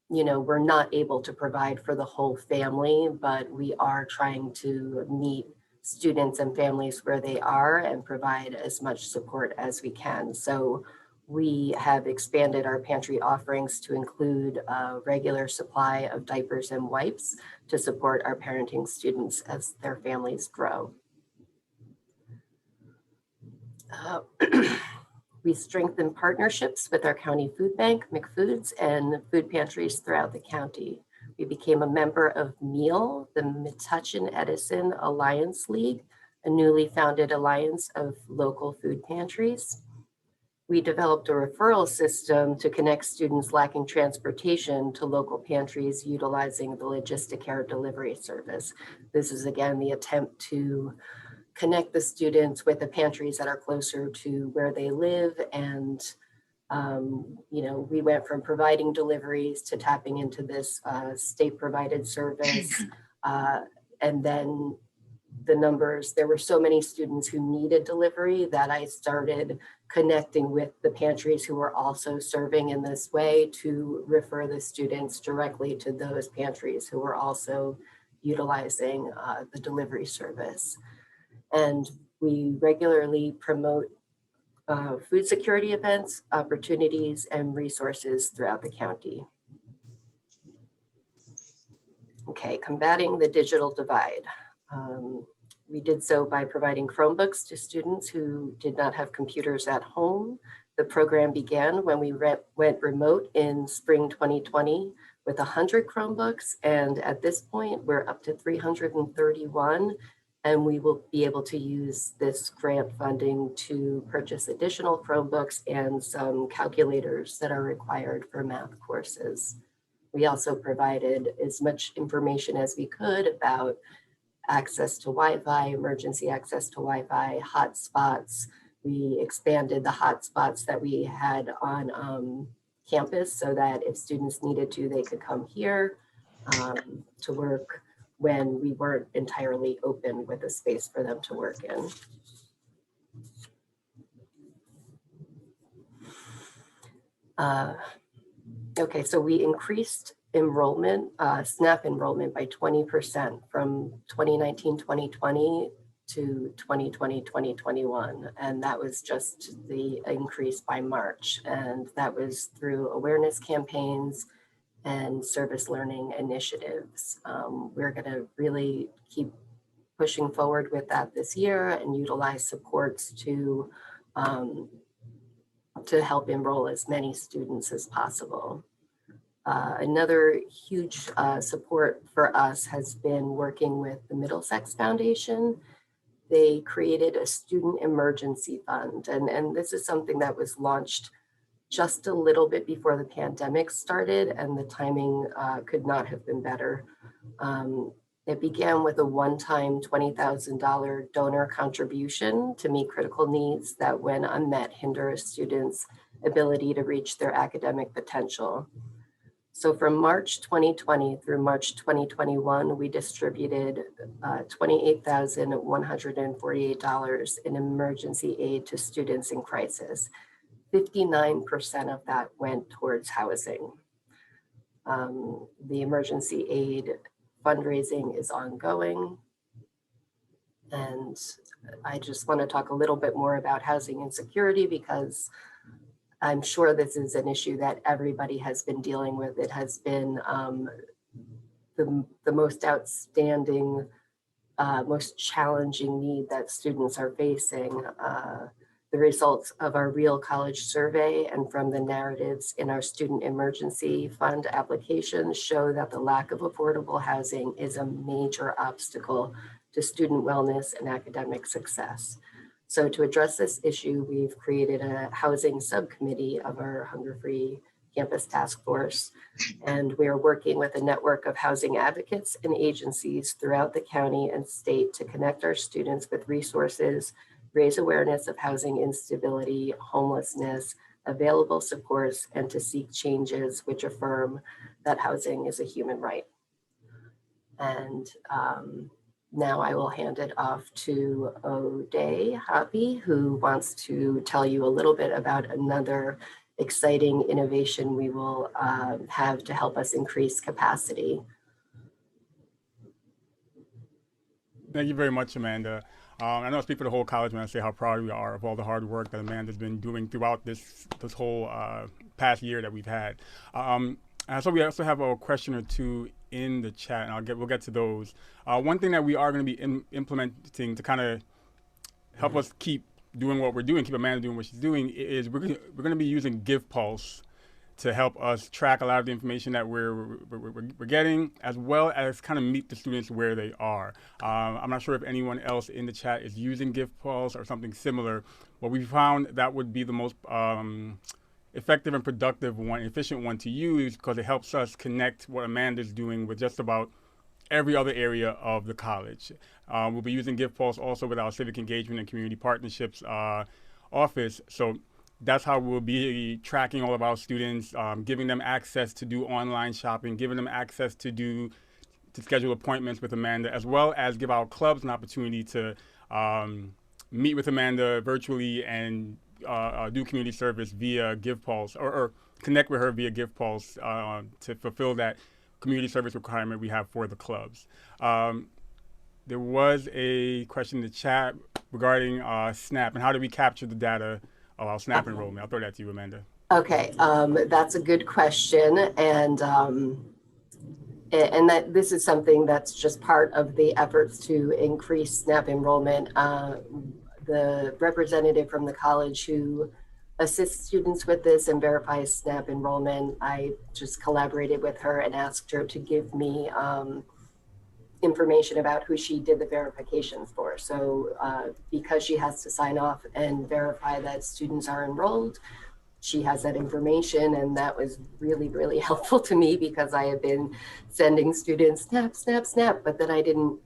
we're not able to provide for the whole family, but we are trying to meet students and families where they are and provide as much support as we can. So we have expanded our pantry offerings to include a regular supply of diapers and wipes to support our parenting students as their families grow. We strengthen partnerships with our county food bank, McFoods, and food pantries throughout the county. We became a member of MEAL, the Metuchen Edison Alliance League, a newly founded alliance of local food pantries. We developed a referral system to connect students lacking transportation to local pantries utilizing the Logisticare delivery service. This is again the attempt to connect the students with the pantries that are closer to where they live. And, we went from providing deliveries to tapping into this state provided service. And then the numbers, there were so many students who needed delivery that I started connecting with the pantries who were also serving in this way to refer the students directly to those pantries who were also utilizing the delivery service. And we regularly promote food security events, opportunities, and resources throughout the county. Okay, combating the digital divide. We did so by providing Chromebooks to students who did not have computers at home. The program began when we went remote in spring 2020 with 100 Chromebooks, and at this point, we're up to 331, and we will be able to use this grant funding to purchase additional Chromebooks and some calculators that are required for math courses. We also provided as much information as we could about access to Wi-Fi, emergency access to Wi-Fi, hotspots. We expanded the hotspots that we had on campus so that if students needed to, they could come here to work when we weren't entirely open with a space for them to work in. Okay, so we increased enrollment, SNAP enrollment by 20% from 2019-2020 to 2020-2021. And that was just the increase by March. And that was through awareness campaigns and service learning initiatives. We're gonna really keep pushing forward with that this year and utilize supports to help enroll as many students as possible. Another huge support for us has been working with the Middlesex Foundation. They created a student emergency fund, and this is something that was launched just a little bit before the pandemic started, and the timing could not have been better. It began with a one-time $20,000 donor contribution to meet critical needs that, when unmet, hinder a student's ability to reach their academic potential. So from March 2020 through March 2021, we distributed $28,148 in emergency aid to students in crisis. 59% of that went towards housing. The emergency aid fundraising is ongoing. And I just want to talk a little bit more about housing insecurity because I'm sure this is an issue that everybody has been dealing with. It has been the most outstanding, most challenging need that students are facing. The results of our Real College survey and from the narratives in our Student Emergency Fund applications show that the lack of affordable housing is a major obstacle to student wellness and academic success. So to address this issue, we've created a housing subcommittee of our Hunger-Free Campus Task Force, and we are working with a network of housing advocates and agencies throughout the county and state to connect our students with resources, raise awareness of housing instability, homelessness, available supports, and to seek changes which affirm that housing is a human right. And now I will hand it off to O'Day Hoppy, who wants to tell you a little bit about another exciting innovation we will have to help us increase capacity. Thank you very much, Amanda. I know I speak for the whole college when I say how proud we are of all the hard work that Amanda's been doing throughout this whole past year that we've had. So we also have a question or two in the chat, and we'll get to those. One thing that we are going to be implementing to kind of help us keep doing what we're doing, keep Amanda doing what she's doing, is we're going to be using GivePulse to help us track a lot of the information that we're getting, as well as kind of meet the students where they are. I'm not sure if anyone else in the chat is using GivePulse or something similar, but we found that would be the most effective and productive one, efficient one to use, because it helps us connect what Amanda's doing with just about every other area of the college. We'll be using GivePulse also with our civic engagement and community partnerships office. So that's how we'll be tracking all of our students, giving them access to do online shopping, giving them access to schedule appointments with Amanda, as well as give our clubs an opportunity to meet with Amanda virtually and do community service via GivePulse, or connect with her via GivePulse to fulfill that community service requirement we have for the clubs. There was a question in the chat regarding SNAP and how do we capture the data of our SNAP enrollment. I'll throw that to you, Amanda. Okay, that's a good question. And And that this is something that's just part of the efforts to increase SNAP enrollment. The representative from the college who assists students with this and verifies SNAP enrollment, I just collaborated with her and asked her to give me information about who she did the verifications for. So because she has to sign off and verify that students are enrolled, she has that information, and that was really, really helpful to me because I have been sending students SNAP, SNAP, SNAP, but then I didn't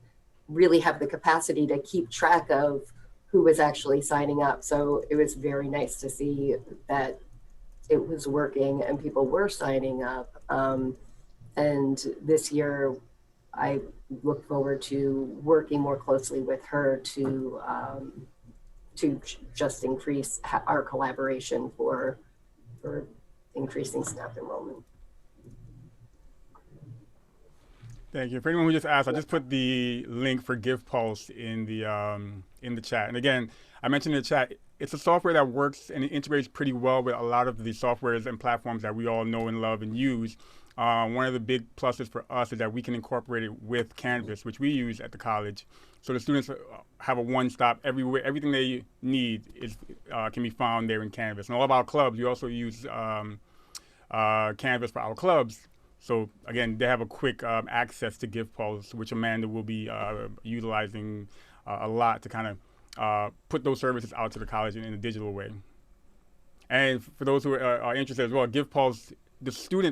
really have the capacity to keep track of who was actually signing up. So it was very nice to see that it was working and people were signing up. And this year, I look forward to working more closely with her to just increase our collaboration for increasing SNAP enrollment. Thank you. For anyone who just asked, I just put the link for GivePulse in the chat. And again, I mentioned in the chat, it's a software that works and it integrates pretty well with a lot of the softwares and platforms that we all know and love and use. One of the big pluses for us is that we can incorporate it with Canvas, which we use at the college. So the students have a one-stop everywhere. Everything they need can be found there in Canvas. And all of our clubs, we also use Canvas for our clubs. So again, they have a quick access to GivePulse, which Amanda will be utilizing a lot to kind of put those services out to the college in a digital way. And for those who are interested as well, GivePulse,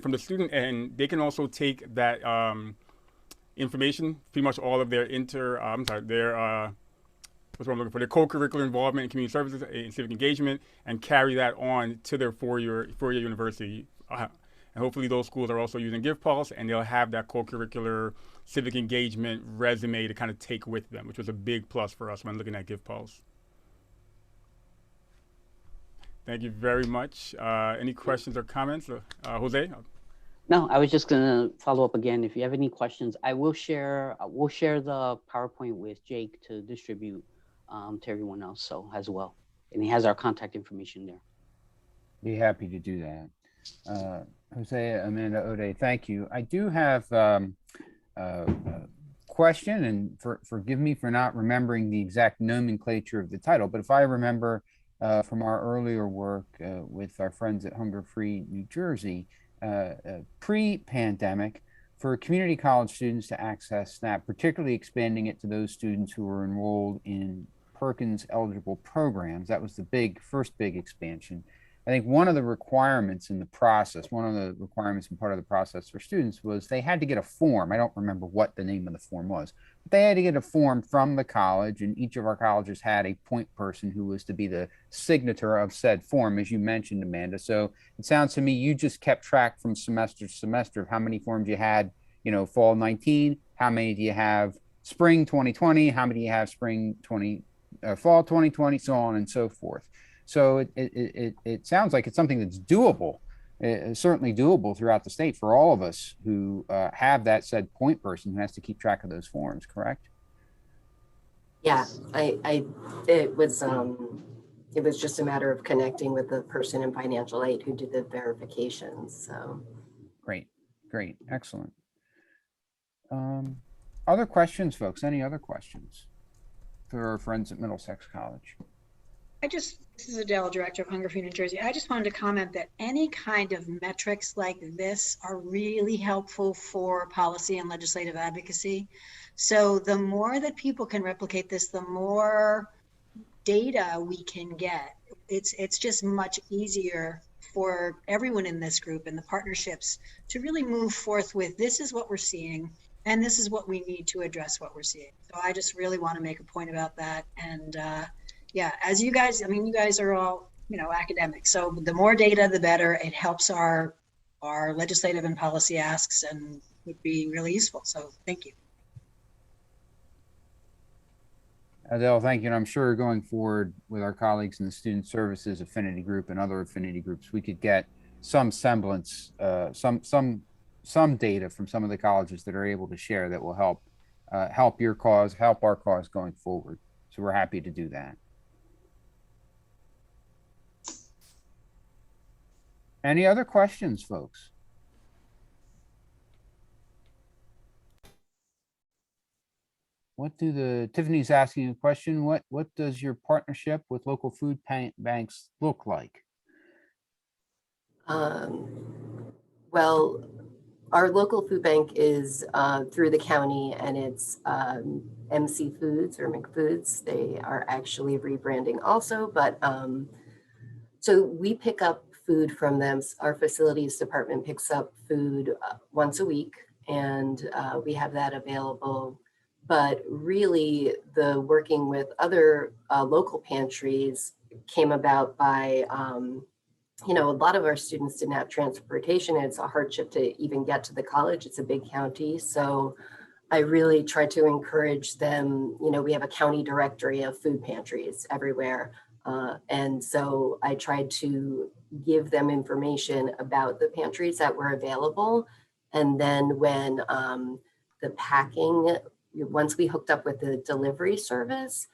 from the student end, they can also take that information, pretty much all of their their co-curricular involvement in community services and civic engagement, and carry that on to their four-year university. And hopefully those schools are also using GivePulse, and they'll have that co-curricular civic engagement resume to kind of take with them, which was a big plus for us when looking at GivePulse. Thank you very much. Any questions or comments? Jose? No, I was just gonna follow up again. If you have any questions, we'll share the PowerPoint with Jake to distribute to everyone else so as well. And he has our contact information there. Be happy to do that. Jose, Amanda, Ode, thank you. I do have a question, and forgive me for not remembering the exact nomenclature of the title, but if I remember from our earlier work with our friends at Hunger Free New Jersey, pre-pandemic, for community college students to access SNAP, particularly expanding it to those students who were enrolled in Perkins eligible programs. That was the first big expansion. I think one of the requirements in the process, one of the requirements and part of the process for students was they had to get a form. I don't remember what the name of the form was, but they had to get a form from the college, and each of our colleges had a point person who was to be the signator of said form, as you mentioned, Amanda. So it sounds to me you just kept track from semester to semester of how many forms you had, fall 19, how many do you have spring 2020, how many do you have fall 2020, so on and so forth. So it sounds like it's something that's doable, certainly doable throughout the state for all of us who have that said point person who has to keep track of those forms, correct? Yeah, it was just a matter of connecting with the person in financial aid who did the verifications. So great, excellent. Other questions, folks? Any other questions for our friends at Middlesex College? This is Adele, Director of Hunger Free New Jersey. I just wanted to comment that any kind of metrics like this are really helpful for policy and legislative advocacy. So the more that people can replicate this, the more data we can get. It's just much easier for everyone in this group and the partnerships to really move forth with, this is what we're seeing, and this is what we need to address what we're seeing. So I just really want to make a point about that. And yeah, as you guys, you guys are all, academics. So the more data, the better. It helps our legislative and policy asks and would be really useful. So thank you. Adele, thank you. And I'm sure going forward with our colleagues in the Student Services Affinity Group and other affinity groups, we could get some semblance, some data from some of the colleges that are able to share that will help your cause, help our cause going forward. So we're happy to do that. Any other questions, folks? Tiffany's asking a question. What does your partnership with local food banks look like? Well, our local food bank is through the county, and it's MC Foods or McFoods. They are actually rebranding also, but so we pick up food from them. Our facilities department picks up food once a week, and we have that available. But really, the working with other local pantries came about by a lot of our students didn't have transportation. It's a hardship to even get to the college. It's a big county. So I really try to encourage them. We have a county directory of food pantries everywhere. And so I tried to give them information about the pantries that were available. And then when the packing, once we hooked up with the delivery service,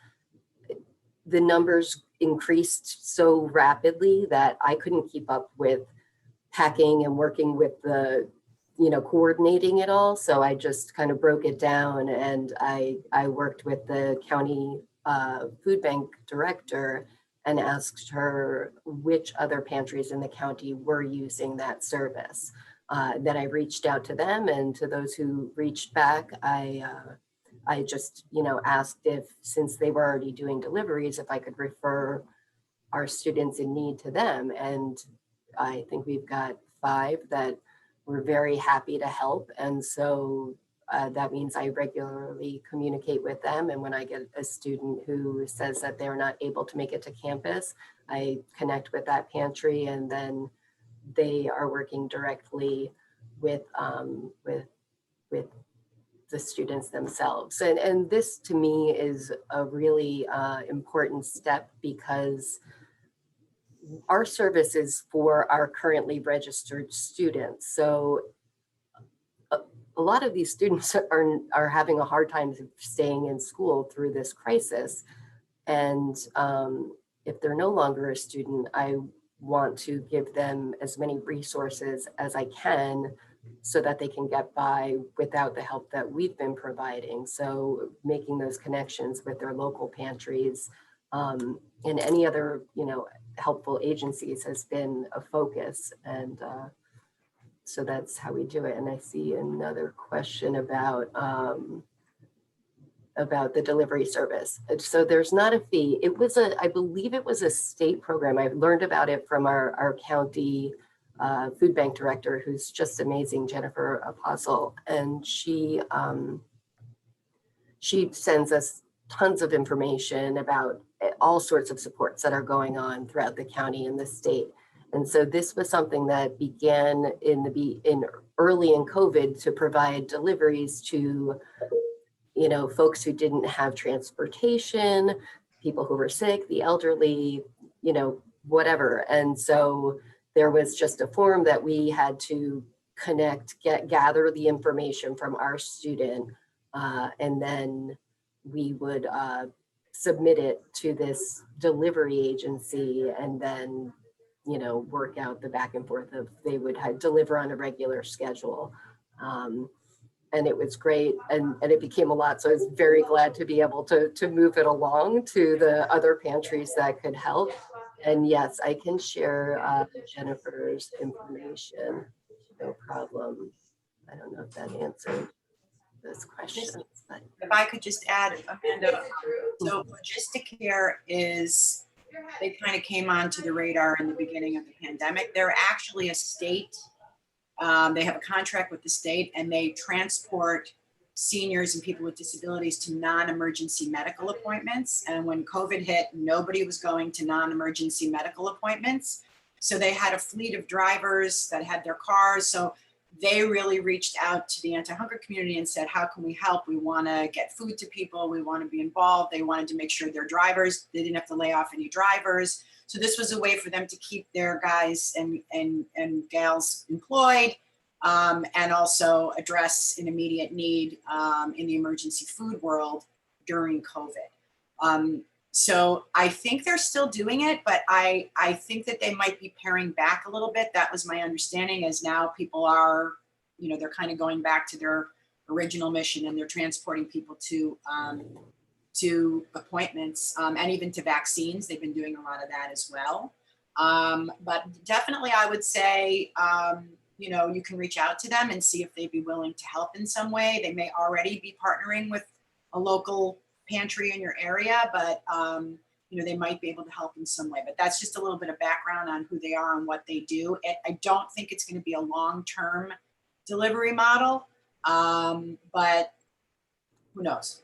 the numbers increased so rapidly that I couldn't keep up with packing and working with the, coordinating it all. So I just kind of broke it down, and I worked with the county food bank director and asked her which other pantries in the county were using that service. Then I reached out to them, and to those who reached back, I just, asked if, since they were already doing deliveries, if I could refer our students in need to them. And I think we've got 5 that we're very happy to help. And so that means I regularly communicate with them. And when I get a student who says that they're not able to make it to campus, I connect with that pantry, and then they are working directly with the students themselves. And this to me is a really important step, because our service is for our currently registered students. So a lot of these students are having a hard time staying in school through this crisis. And if they're no longer a student, I want to give them as many resources as I can so that they can get by without the help that we've been providing. So making those connections with their local pantries and any other, helpful agencies has been a focus. And so that's how we do it. And I see another question about the delivery service. So there's not a fee. I believe it was a state program. I learned about it from our county food bank director, who's just amazing, Jennifer Apostle. And she sends us tons of information about all sorts of supports that are going on throughout the county and the state. And so this was something that began early in COVID to provide deliveries to, folks who didn't have transportation, people who were sick, the elderly, whatever. And so there was just a form that we had to gather the information from our student, and then we would submit it to this delivery agency, and then, work out the back and forth of they would deliver on a regular schedule. And it was great, and it became a lot. So I was very glad to be able to move it along to the other pantries that could help. And yes, I can share Jennifer's information, no problem. I don't know if that answered those questions. But. If I could just add, Amanda, so Logisticare they kind of came onto the radar in the beginning of the pandemic. They're actually a state. They have a contract with the state, and they transport seniors and people with disabilities to non-emergency medical appointments. And when COVID hit, nobody was going to non-emergency medical appointments. So they had a fleet of drivers that had their cars. So they really reached out to the anti-hunger community and said, how can we help? We want to get food to people. We want to be involved. They wanted to make sure their drivers, they didn't have to lay off any drivers. So this was a way for them to keep their guys and gals employed, and also address an immediate need in the emergency food world during COVID. So I think they're still doing it, but I think that they might be paring back a little bit. That was my understanding, as now people are, they're kind of going back to their original mission, and they're transporting people to appointments and even to vaccines. They've been doing a lot of that as well. But definitely, I would say, you know, you can reach out to them and see if they'd be willing to help in some way. They may already be partnering with a local pantry in your area, but you know, they might be able to help in some way. But that's just a little bit of background on who they are and what they do. I don't think it's going to be a long-term delivery model, but who knows?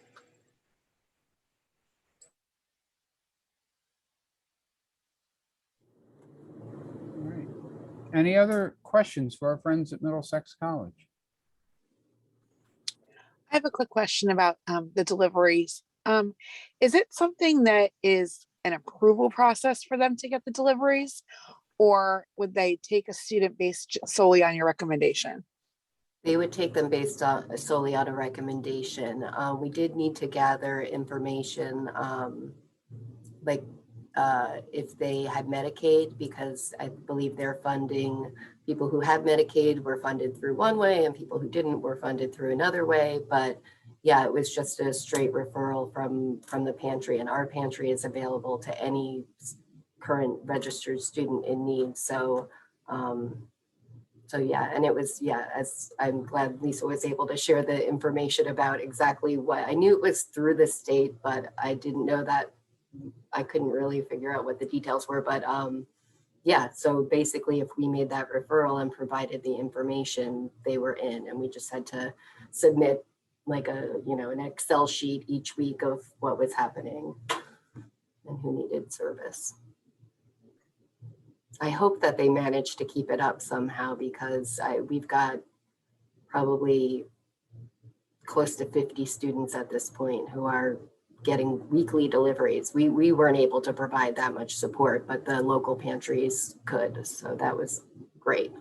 All right. Any other questions for our friends at Middlesex College? I have a quick question about the deliveries. Is it something that is an approval process for them to get the deliveries, or would they take a student based solely on your recommendation? They would take them based on solely on a recommendation. We did need to gather information, like if they had Medicaid, because I believe they're funding, people who have Medicaid were funded through one way and people who didn't were funded through another way. But yeah, it was just a straight referral from the pantry, and our pantry is available to any current registered student in need. So so yeah, and it was, yeah, as I'm glad Lisa was able to share the information about exactly what, I knew it was through the state, but I didn't know that, I couldn't really figure out what the details were, but yeah, so basically if we made that referral and provided the information, they were in, and we just had to submit like a, you know, an Excel sheet each week of what was happening and who needed service. I hope that they managed to keep it up somehow, because we've got probably close to 50 students at this point who are getting weekly deliveries. We weren't able to provide that much support, but the local pantries could. So that was great.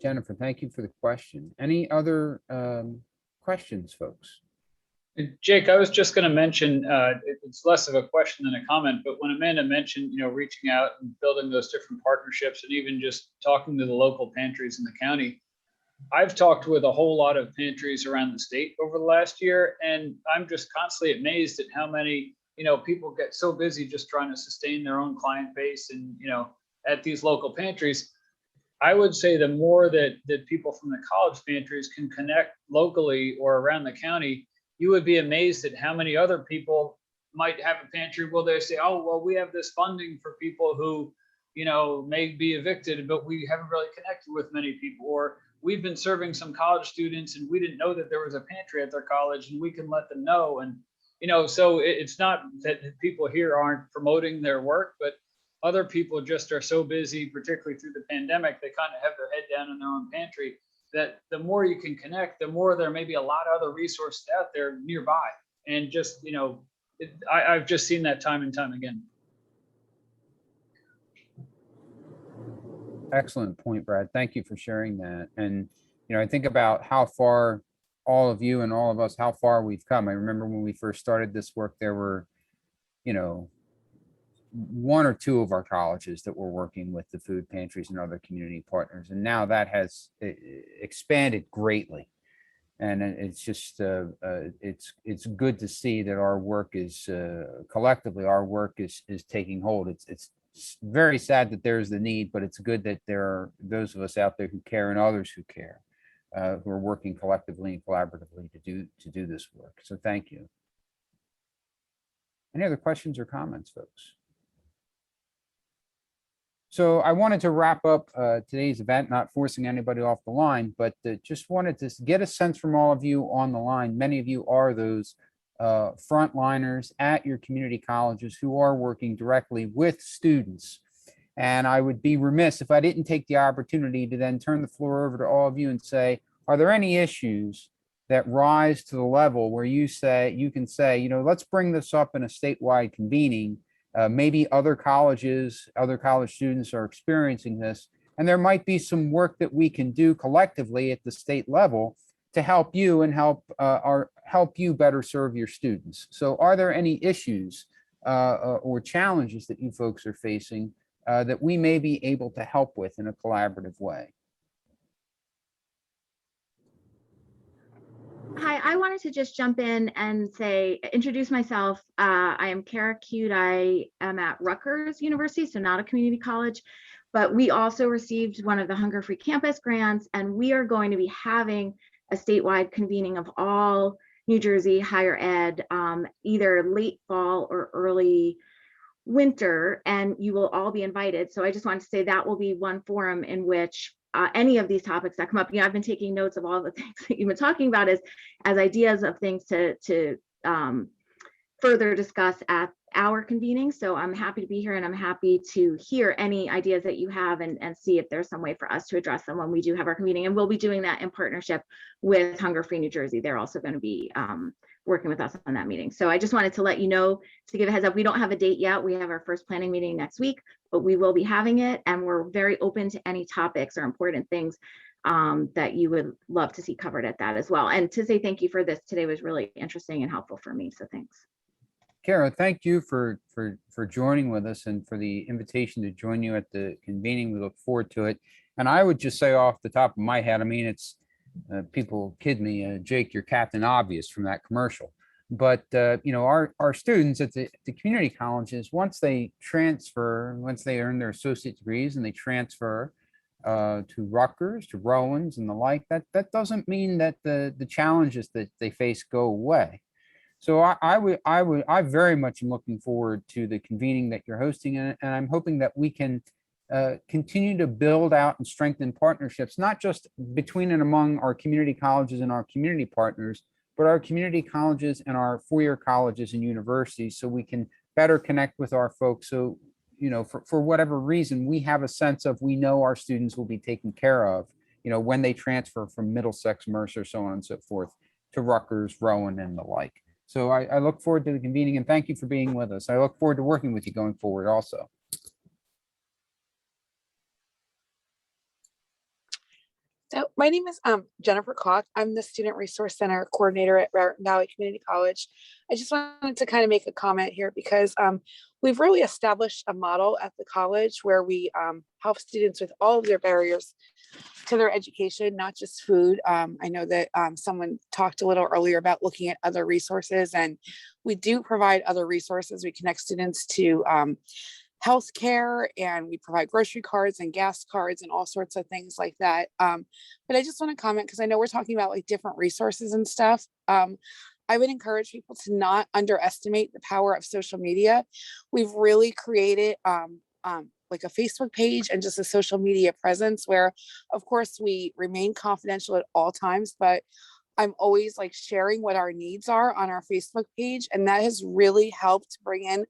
Jennifer, thank you for the question. Any other questions, folks? Jake, I was just going to mention, it's less of a question than a comment, but when Amanda mentioned, you know, reaching out and building those different partnerships and even just talking to the local pantries in the county, I've talked with a whole lot of pantries around the state over the last year, and I'm just constantly amazed at how many, you know, people get so busy just trying to sustain their own client base and, you know, at these local pantries. I would say the more that people from the college pantries can connect locally or around the county, you would be amazed at how many other people might have a pantry. Well, they say, oh, well, we have this funding for people who, you know, may be evicted, but we haven't really connected with many people. Or we've been serving some college students and we didn't know that there was a pantry at their college, and we can let them know. And, you know, so it's not that people here aren't promoting their work, but other people just are so busy, particularly through the pandemic, they kind of have their head down in their own pantry, that the more you can connect, the more there may be a lot of other resources out there nearby. And just, you know, I've just seen that time and time again. Excellent point, Brad. Thank you for sharing that. And, you know, I think about how far all of you and all of us, how far we've come. I remember when we first started this work, there were, you know, one or two of our colleges that were working with the food pantries and other community partners. And now that has expanded greatly. And it's just, it's good to see that our work is, collectively, our work is taking hold. It's very sad that there's the need, but it's good that there are those of us out there who care and others who care, who are working collectively and collaboratively to do this work. So thank you. Any other questions or comments, folks? So I wanted to wrap up today's event, not forcing anybody off the line, but just wanted to get a sense from all of you on the line. Many of you are those frontliners at your community colleges who are working directly with students. And I would be remiss if I didn't take the opportunity to then turn the floor over to all of you and say, are there any issues that rise to the level where you can say, you know, let's bring this up in a statewide convening. Maybe other college students are experiencing this, and there might be some work that we can do collectively at the state level to help you and help you better serve your students. So are there any issues or challenges that you folks are facing that we may be able to help with in a collaborative way. Hi, I wanted to just jump in and introduce myself. I am Kara Cute. I am at Rutgers University, so not a community college, but we also received one of the Hunger Free Campus grants, and we are going to be having a statewide convening of all New Jersey higher ed, either late fall or early winter, and you will all be invited. So I just wanted to say that will be one forum in which any of these topics that come up, I've been taking notes of all the things that you've been talking about as ideas of things to further discuss at our convening. So I'm happy to be here, and I'm happy to hear any ideas that you have and see if there's some way for us to address them when we do have our convening. And we'll be doing that in partnership with Hunger Free New Jersey. They're also going to be working with us on that meeting. So I just wanted to let you know, to give a heads up, we don't have a date yet. We have our first planning meeting next week, but we will be having it, and we're very open to any topics or important things that you would love to see covered at that as well. And to say thank you for this today was really interesting and helpful for me. So thanks. Kara, thank you for joining with us and for the invitation to join you at the convening. We look forward to it. And I would just say off the top of my head, I mean, it's people kid me, Jake, you're Captain Obvious from that commercial. But you know, our students at the community colleges, once they earn their associate degrees and they transfer to Rutgers, to Rowan's and the like, that doesn't mean that the challenges that they face go away. So I very much am looking forward to the convening that you're hosting, and I'm hoping that we can continue to build out and strengthen partnerships, not just between and among our community colleges and our community partners, but our community colleges and our four-year colleges and universities, so we can better connect with our folks. So, you know, for whatever reason, we have a sense of, we know our students will be taken care of, you know, when they transfer from Middlesex, Mercer, so on and so forth, to Rutgers, Rowan, and the like. So I look forward to the convening, and thank you for being with us. I look forward to working with you going forward also. So my name is Jennifer Koch. I'm the Student Resource Center Coordinator at Raritan Valley Community College. I just wanted to kind of make a comment here because we've really established a model at the college where we help students with all of their barriers to their education, not just food. I know that someone talked a little earlier about looking at other resources, and we do provide other resources. We connect students to healthcare, and we provide grocery cards and gas cards and all sorts of things like that. But I just want to comment, because I know we're talking about like different resources and stuff. I would encourage people to not underestimate the power of social media. We've really created like a Facebook page and just a social media presence where, of course, we remain confidential at all times, but I'm always like sharing what our needs are on our Facebook page. And that has really helped bring in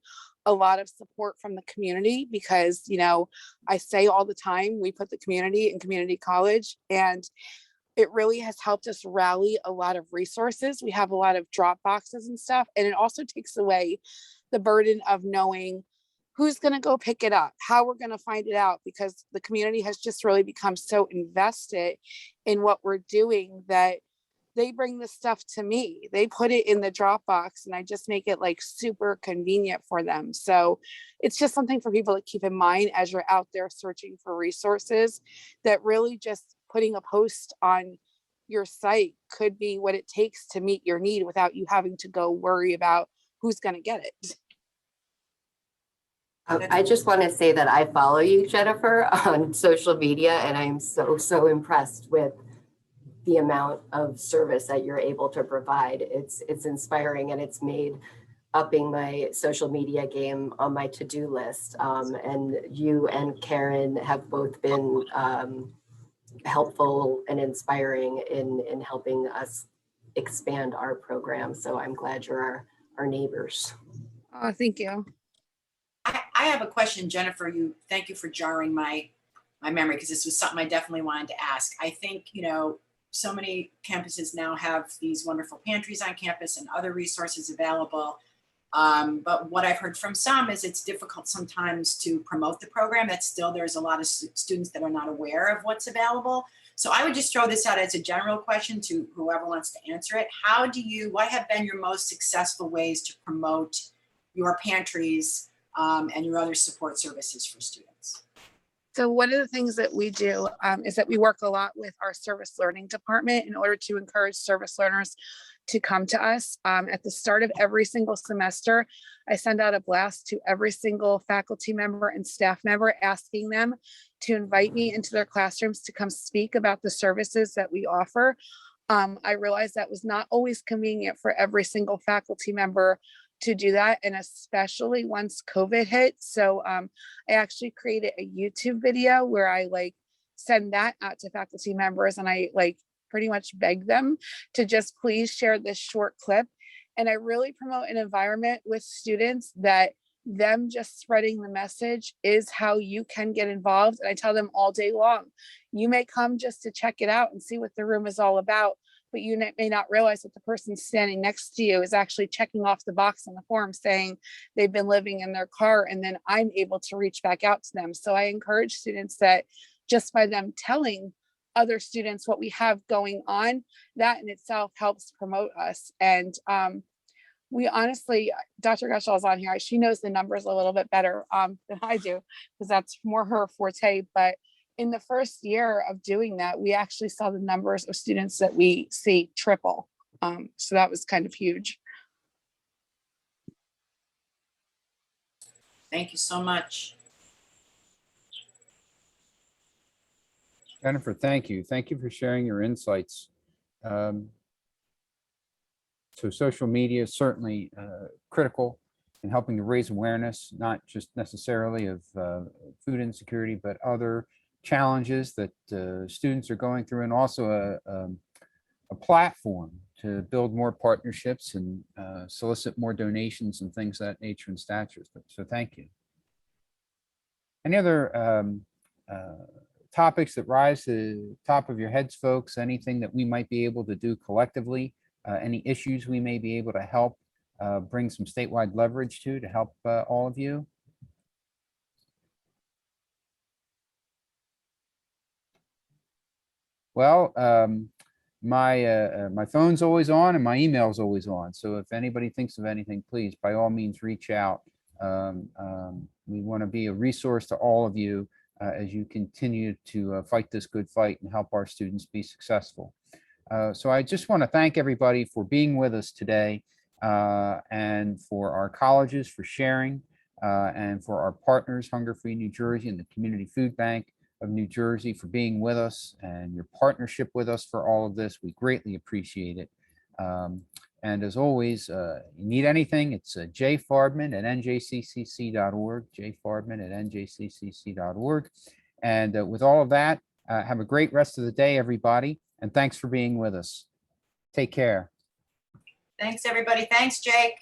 a lot of support from the community, because, you know, I say all the time, we put the community in community college, and it really has helped us rally a lot of resources. We have a lot of drop boxes and stuff, and it also takes away the burden of knowing who's going to go pick it up, how we're going to find it out, because the community has just really become so invested in what we're doing that they bring the stuff to me. They put it in the Dropbox, and I just make it like super convenient for them. So it's just something for people to keep in mind as you're out there searching for resources, that really just putting a post on your site could be what it takes to meet your need without you having to go worry about who's going to get it. I just want to say that I follow you, Jennifer, on social media, and I'm so impressed with the amount of service that you're able to provide. It's inspiring, and it's made upping my social media game on my to-do list. And you and Karen have both been helpful and inspiring in helping us expand our program. So I'm glad you're our neighbors. Oh, thank you. I have a question, Jennifer. Thank you for jarring my memory, because this was something I definitely wanted to ask. I think, you know, so many campuses now have these wonderful pantries on campus and other resources available. But what I've heard from some is it's difficult sometimes to promote the program. That still, there's a lot of students that are not aware of what's available. So I would just throw this out as a general question to whoever wants to answer it. What have been your most successful ways to promote your pantries and your other support services for students. So one of the things that we do is that we work a lot with our service learning department in order to encourage service learners to come to us. At the start of every single semester, I send out a blast to every single faculty member and staff member asking them to invite me into their classrooms to come speak about the services that we offer. I realized that was not always convenient for every single faculty member to do that, and especially once COVID hit. So I actually created a YouTube video where I send that out to faculty members, and I pretty much beg them to just please share this short clip. And I really promote an environment with students that them just spreading the message is how you can get involved. And I tell them all day long, you may come just to check it out and see what the room is all about, but you may not realize that the person standing next to you is actually checking off the box on the form saying they've been living in their car, and then I'm able to reach back out to them. So I encourage students that just by them telling other students what we have going on, that in itself helps promote us. And we honestly, Dr. Gushall is on here. She knows the numbers a little bit better than I do, because that's more her forte. But in the first year of doing that, we actually saw the numbers of students that we see triple. So that was kind of huge. Thank you so much. Jennifer, thank you. Thank you for sharing your insights. So social media is certainly critical in helping to raise awareness, not just necessarily of food insecurity, but other challenges that students are going through, and also a platform to build more partnerships and solicit more donations and things of that nature and stature. So thank you. Any other topics that rise to the top of your heads, folks? Anything that we might be able to do collectively? Any issues we may be able to help bring some statewide leverage to help all of you? Well, my phone's always on and my email's always on. So if anybody thinks of anything, please, by all means, reach out. We want to be a resource to all of you as you continue to fight this good fight and help our students be successful. So I just want to thank everybody for being with us today, and for our colleges for sharing, and for our partners, Hunger Free New Jersey and the Community Food Bank of New Jersey, for being with us and your partnership with us for all of this. We greatly appreciate it. And as always, you need anything, it's jfarbman@njccc.org, jfarbman@njccc.org. And with all of that, have a great rest of the day, everybody. And thanks for being with us. Take care. Thanks, everybody. Thanks, Jake.